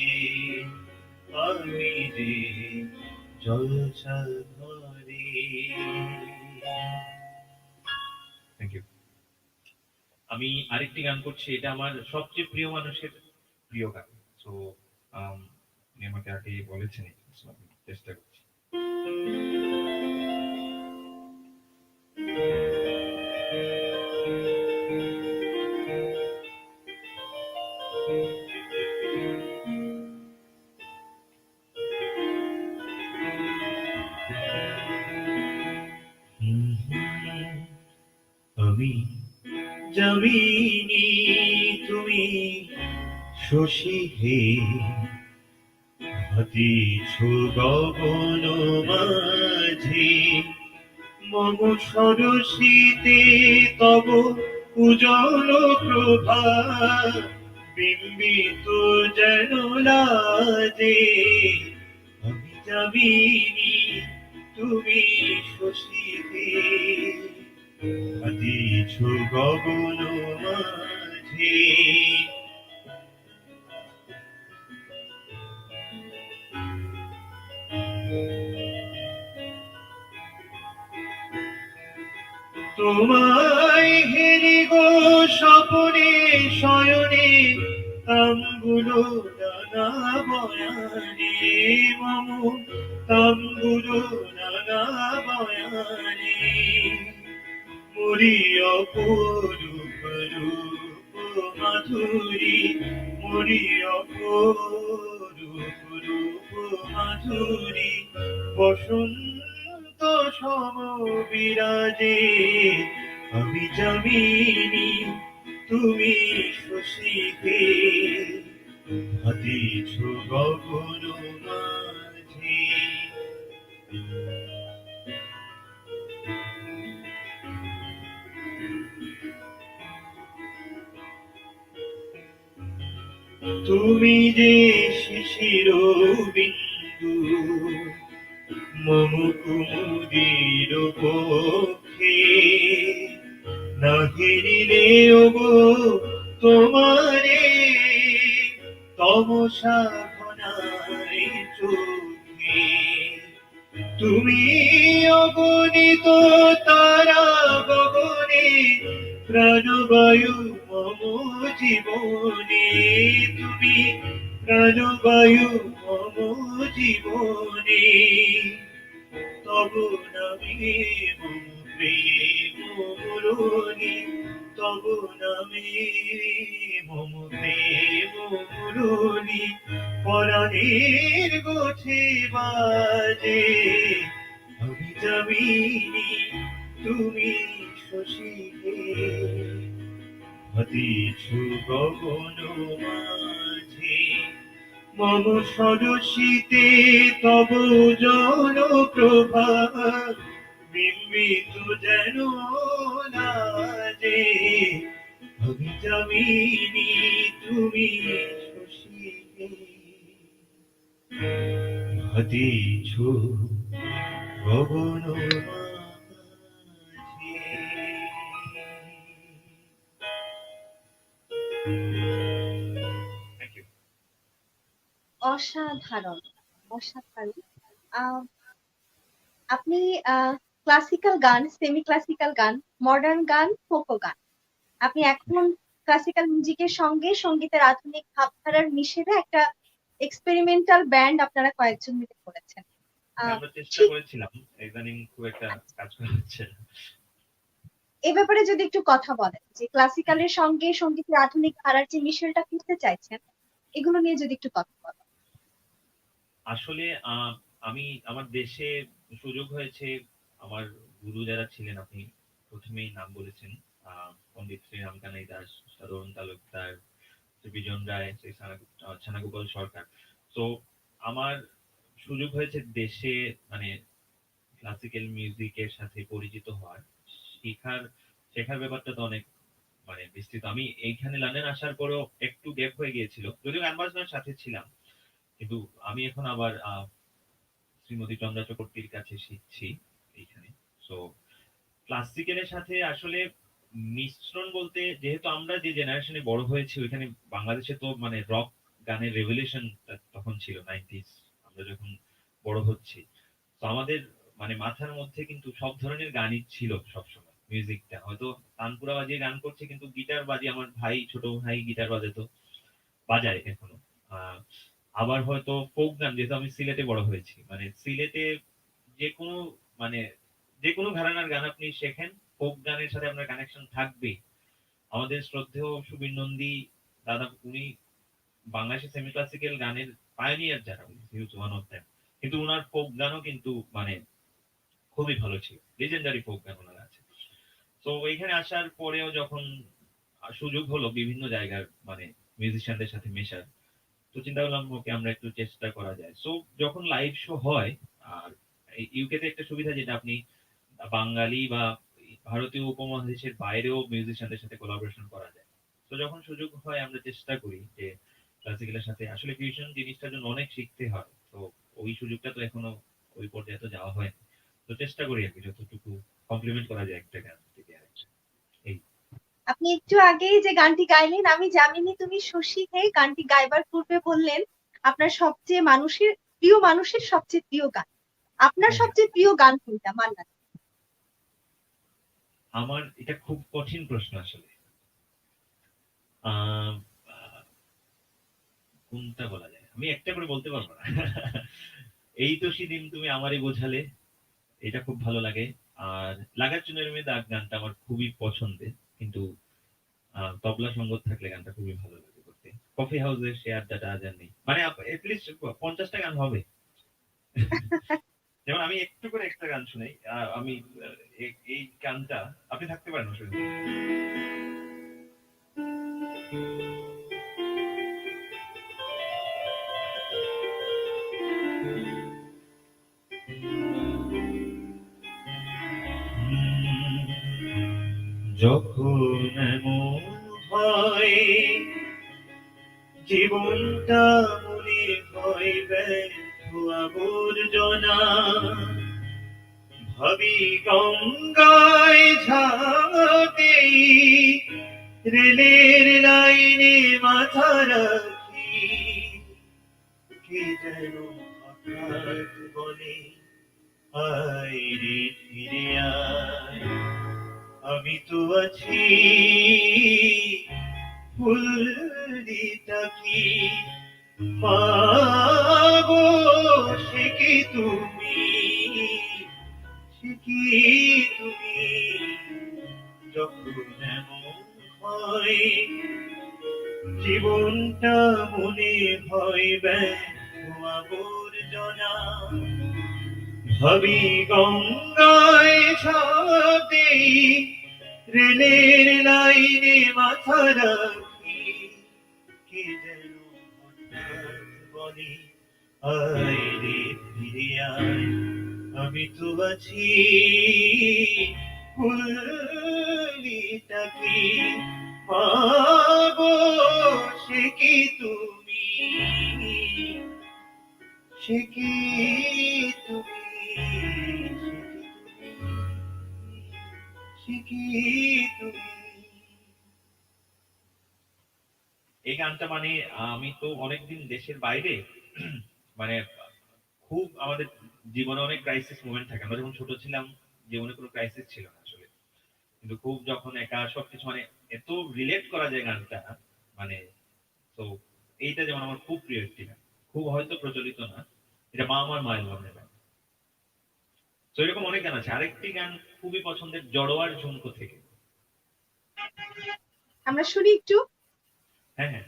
[SPEAKER 2] আমি যে জলসাঘরে। Thank you. আমি আরেকটি গান করছি, এটা আমার সবচেয়ে প্রিয় মানুষের প্রিয় গান। সো উনি আমাকে আগে বলেছেন, আমি চেষ্টা করছি। আমি জমিনি তুমি শশী হে, ভাতিছ গগন মাঝে মম সরসিতে তব উজ্জ্বল প্রভা, বিম্বিত যেন লাজে, আমি যামিনী তুমি শশীতে আদিছ গগন মাঝে। তোমায় হেরি গো স্বপনে শয়নে তাম্বুলো নানা বয়ানে মম তাম্বুলো নানা বয়ানে মরি অপরূপ রূপ মাধুরী মরি অপরূপ রূপ মাধুরী বসন্ত সম বিরাজে আমি যামিনী তুমি শশীতে হাতিছ গগন মাঝে। তুমি যে শিশির বিন্দু মম কুমুদির পক্ষে না ঘিরিলে ওগো তোমারে তমসা ঘনায় চোখে। তুমি অগণিত তারা গগনে প্রাণবায়ু মম জীবনে তুমি প্রাণবায়ু মম জীবনে তব নামে মম প্রেম মুরলী তব নামে মম প্রেম মুরলী পরাণের গোছে বাজে আমি যামিনী তুমি শশীতে হাতিছ গগন মাঝে। মম সরসিতে তব জন প্রভা বিম্বিত যেন লাজে আমি যামিনী তুমি শশীতে হাতিছ গগন মাঝে। Thank you.
[SPEAKER 1] অসাধারণ, অসাধারণ। আহ, আপনি ক্লাসিক্যাল গান, সেমি ক্লাসিক্যাল গান, মডার্ন গান, ফোক গান, আপনি এখন ক্লাসিক্যাল মিউজিকের সঙ্গে সঙ্গীতের আধুনিক ভাবধারার মিশেলে একটা এক্সপেরিমেন্টাল ব্যান্ড আপনারা কয়েকজন মিলে করেছেন।
[SPEAKER 2] আমরা চেষ্টা
[SPEAKER 1] ঠিক
[SPEAKER 2] করেছিলাম, ইদানিং খুব একটা কাজ করা হচ্ছে না।
[SPEAKER 1] এ ব্যাপারে যদি একটু কথা বলেন যে ক্লাসিক্যালের সঙ্গে সঙ্গীতের আধুনিক ধারার যে মিশেলটা করতে চাইছেন, এগুলো নিয়ে যদি একটু কথা বলেন।
[SPEAKER 2] আসলে আমি আমার দেশে সুযোগ হয়েছে, আমার গুরু যারা ছিলেন আপনি প্রথমেই নাম বলেছেন, পণ্ডিত শ্রী রামকানাই দাস, তরুণ তালুকদার, শ্রী বিজন রায়, শ্রী ছানাগোপাল সরকার। তো আমার সুযোগ হয়েছে দেশে মানে ক্লাসিক্যাল মিউজিকের সাথে পরিচিত হওয়ার, শেখার শেখার ব্যাপারটা তো অনেক মানে বিস্তৃত। আমি এইখানে লন্ডন আসার পরেও একটু গ্যাপ হয়ে গিয়েছিল, যদিও গান বাজনার সাথে ছিলাম, কিন্তু আমি এখন আবার শ্রীমতী চন্দ্রা চক্রবর্তীর কাছে শিখছি এইখানে। সো ক্লাসিক্যালের সাথে আসলে মিশ্রণ বলতে, যেহেতু আমরা যে জেনারেশনে বড় হয়েছি ওইখানে বাংলাদেশে তো মানে রক গানের রেভলিউশন তখন ছিল 90s, আমরা যখন বড় হচ্ছি। তো আমাদের মানে মাথার মধ্যে কিন্তু সব ধরনের গানই ছিল সবসময়। মিউজিকটা হয়তো তানপুরা বাজিয়ে গান করছে, কিন্তু গিটার বাজিয়ে আমার ভাই, ছোট ভাই গিটার বাজাতো, বাজায় এখনো। আহ আবার হয়তো ফোক গান, যেহেতু আমি সিলেটে বড় হয়েছি, মানে সিলেটে যে কোনো মানে যে কোনো ঘরানার গান আপনি শেখেন, ফোক গানের সাথে আপনার কানেকশন থাকবেই। আমাদের শ্রদ্ধেয় সুবীর নন্দী দাদা, উনি বাংলাদেশের সেমি ক্লাসিক্যাল গানের পায়োনিয়ার, যারা হিউজ ওয়ান অফ দেম। কিন্তু উনার ফোক গানও কিন্তু মানে খুবই ভালো ছিল, লেজেন্ডারি ফোক গান ওনার আছে। তো এইখানে আসার পরেও যখন সুযোগ হলো বিভিন্ন জায়গার মানে মিউজিশিয়ানদের সাথে মেশার, তো চিন্তা করলাম ওকে আমরা একটু চেষ্টা করা যায়। সো যখন লাইভ শো হয়, আর ইউকে তে একটা সুবিধা যেটা আপনি বাঙালি বা ভারতীয় উপমহাদেশের বাইরেও মিউজিশিয়ানদের সাথে কোলাবোরেশন করা যায়। তো যখন সুযোগ হয় আমরা চেষ্টা করি যে ক্লাসিক্যালের সাথে, আসলে ফিউশন জিনিসটার জন্য অনেক শিখতে হয়। তো ওই সুযোগটা তো এখনো ওই পর্যায়ে তো যাওয়া হয়নি। তো চেষ্টা করি আরকি যতটুকু কমপ্লিমেন্ট করা যায় একটা গান থেকে আরেকটা। এই।
[SPEAKER 3] আপনি একটু আগেই যে গানটি গাইলেন, আমি জামিনী তুমি শশী হে, গানটি গাইবার পূর্বে বললেন আপনার সবচেয়ে মানুষের সবচেয়ে প্রিয় গান। আপনার
[SPEAKER 2] হ্যাঁ, হ্যাঁ।
[SPEAKER 3] সবচেয়ে প্রিয় গান কোনটা মান্নাত?
[SPEAKER 2] আমার এটা খুব কঠিন প্রশ্ন আসলে। আ আ কোনটা বলা যায়? আমি একটা করে বলতে পারব না। এই তো সেদিন তুমি আমারে বোঝালে, এটা খুব ভালো লাগে। আর লাগার চুনের মেয়ে দাগ গানটা আমার খুবই পছন্দের। কিন্তু তবলা সঙ্গত থাকলে গানটা খুবই ভালো লাগে করতে। কফি হাউসের সে আড্ডাটা আজ আর নেই। মানে এটলিস্ট ৫০ টা গান হবে। যেমন আমি একটু করে একটা গান শুনাই। আমি এই গানটা আপনি থাকতে পারেন অসুবিধা নেই। যখন এমন হয় জীবনটা মনে হয় ব্যর্থ আবর্জনা, ভাবি গঙ্গায় ঝাঁপেই রেলের লাইনে মাথা রাখি, কে যেন হঠাৎ বলে আয় রে ফিরে আয়, আমি তো আছি ফুলটা কি পাবো, সে কি তুমি, সে কি তুমি, যখন এমন হয় জীবনটা মনে হয় ব্যর্থ আবর্জনা, ভাবি গঙ্গায় ঝাঁপ রেলের লাইনে মাথা রাখি, কে যেন হঠাৎ বলে আয় রে ফিরে আয়, আমি তো আছি ফুলটা কি পাবো, সে কি তুমি, সে কি তুমি, সে কি তুমি। এই গানটা মানে আমি তো অনেকদিন দেশের বাইরে, মানে খুব আমাদের জীবনে অনেক ক্রাইসিস মোমেন্ট থাকে। আমরা যখন ছোট ছিলাম জীবনে কোনো ক্রাইসিস ছিল না আসলে। কিন্তু খুব যখন একা সবকিছু মানে এত রিলেট করা যায় গানটা, মানে তো এইটা যেমন আমার খুব প্রিয় একটি গান। খুব হয়তো প্রচলিত না। এটা মা আমার মায়ের মনের গান। তো এরকম অনেক গান আছে। আরেকটি গান খুবই পছন্দের জড়োয়ার ঝুমকো থেকে।
[SPEAKER 3] আমরা শুনি একটু।
[SPEAKER 2] হ্যাঁ, হ্যাঁ।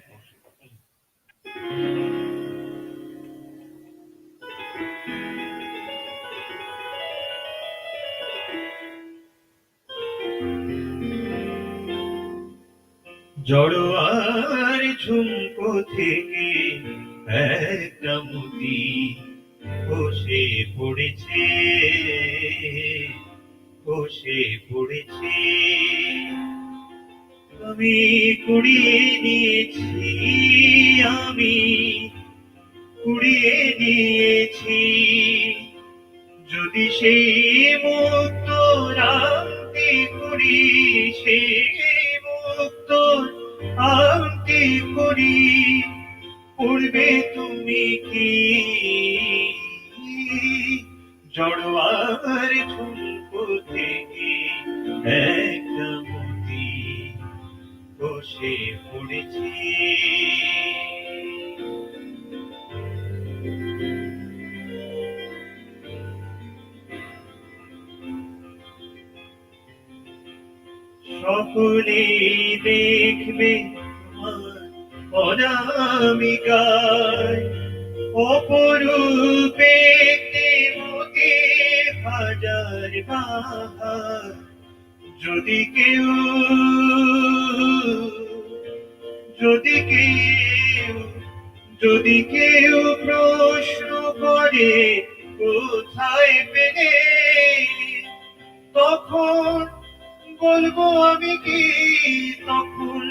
[SPEAKER 2] জড়োয়ার ঝুমকো থেকে একটা মুদি খসে পড়েছে, খসে পড়েছে, আমি কুড়িয়ে নিয়েছি, আমি কুড়িয়ে নিয়েছি, যদি সেই মুক্ত রামটি করি, সেই মুক্ত আংটি করি, পড়বে তুমি কি, জড়োয়ার ঝুমকো থেকে একটা মুদি খসে পড়েছে। সকলে দেখবে অনামিকায় অপরূপে মতে হাজার বাহার, যদি কেউ, যদি কেউ, যদি কেউ প্রশ্ন করে কোথায় পেলে, তখন বলবো আমি কি, তখন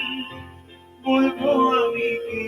[SPEAKER 2] বলবো আমি কি,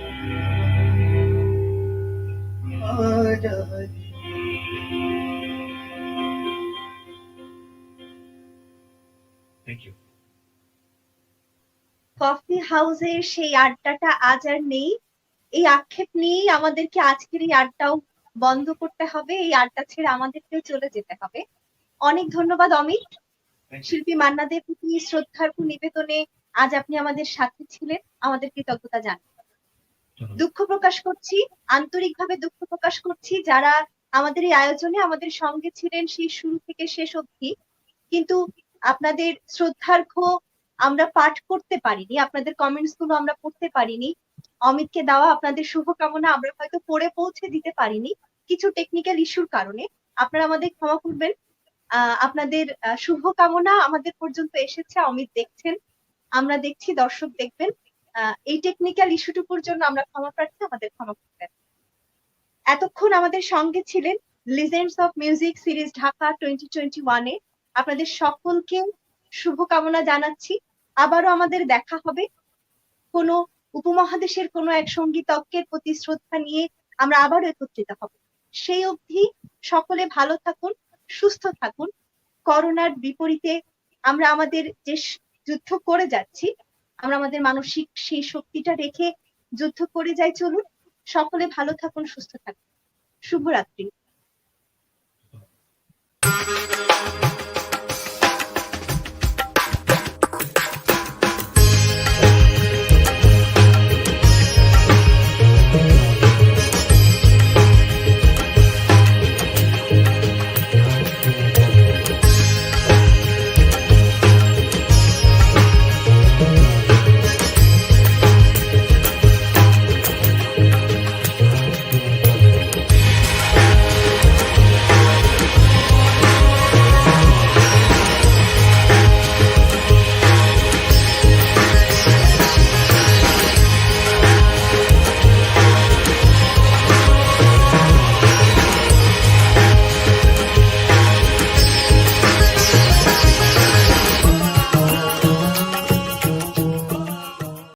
[SPEAKER 2] থ্যাংক ইউ।
[SPEAKER 3] কফি হাউসের সেই আড্ডাটা আজ আর নেই। এই আক্ষেপ নিয়েই আমাদেরকে আজকের এই আড্ডাও বন্ধ করতে হবে, এই আড্ডা ছেড়ে আমাদেরকেও চলে যেতে হবে। অনেক ধন্যবাদ অমিত।
[SPEAKER 2] Thank you.
[SPEAKER 3] শিল্পী মান্নাদের প্রতি শ্রদ্ধার্ঘ নিবেদনে আজ আপনি আমাদের সাথে ছিলেন, আমাদের কৃতজ্ঞতা জানাই।
[SPEAKER 2] ধন্যবাদ।
[SPEAKER 3] দুঃখ প্রকাশ করছি, আন্তরিকভাবে দুঃখ প্রকাশ করছি যারা আমাদের এই আয়োজনে আমাদের সঙ্গে ছিলেন সেই শুরু থেকে শেষ অবধি, কিন্তু আপনাদের শ্রদ্ধার্ঘ আমরা পাঠ করতে পারিনি, আপনাদের কমেন্টস গুলো আমরা পড়তে পারিনি। অমিতকে দেওয়া আপনাদের শুভকামনা আমরা হয়তো পড়ে পৌঁছে দিতে পারিনি কিছু টেকনিক্যাল ইস্যুর কারণে, আপনারা আমাদের ক্ষমা করবেন। আপনাদের শুভকামনা আমাদের পর্যন্ত এসেছে, অমিত দেখছেন, আমরা দেখছি, দর্শক দেখবেন। এই টেকনিক্যাল ইস্যুটুকুর জন্য আমরা ক্ষমা প্রার্থী, আমাদের ক্ষমা করবেন। এতক্ষণ আমাদের সঙ্গে ছিলেন legends of music series Dhaka 2021 এ। আপনাদের সকলকে শুভকামনা জানাচ্ছি। আবারও আমাদের দেখা হবে কোনো উপমহাদেশের কোনো এক সঙ্গীতজ্ঞের প্রতি শ্রদ্ধা নিয়ে, আমরা আবারও একত্রিত হব। সেই অবধি সকলে ভালো থাকুন, সুস্থ থাকুন। করোনার বিপরীতে আমরা আমাদের যে যুদ্ধ করে যাচ্ছি, আমরা আমাদের মানসিক সেই শক্তিটা রেখে যুদ্ধ করে যাই। চলুন সকলে ভালো থাকুন, সুস্থ থাকুন। শুভরাত্রি।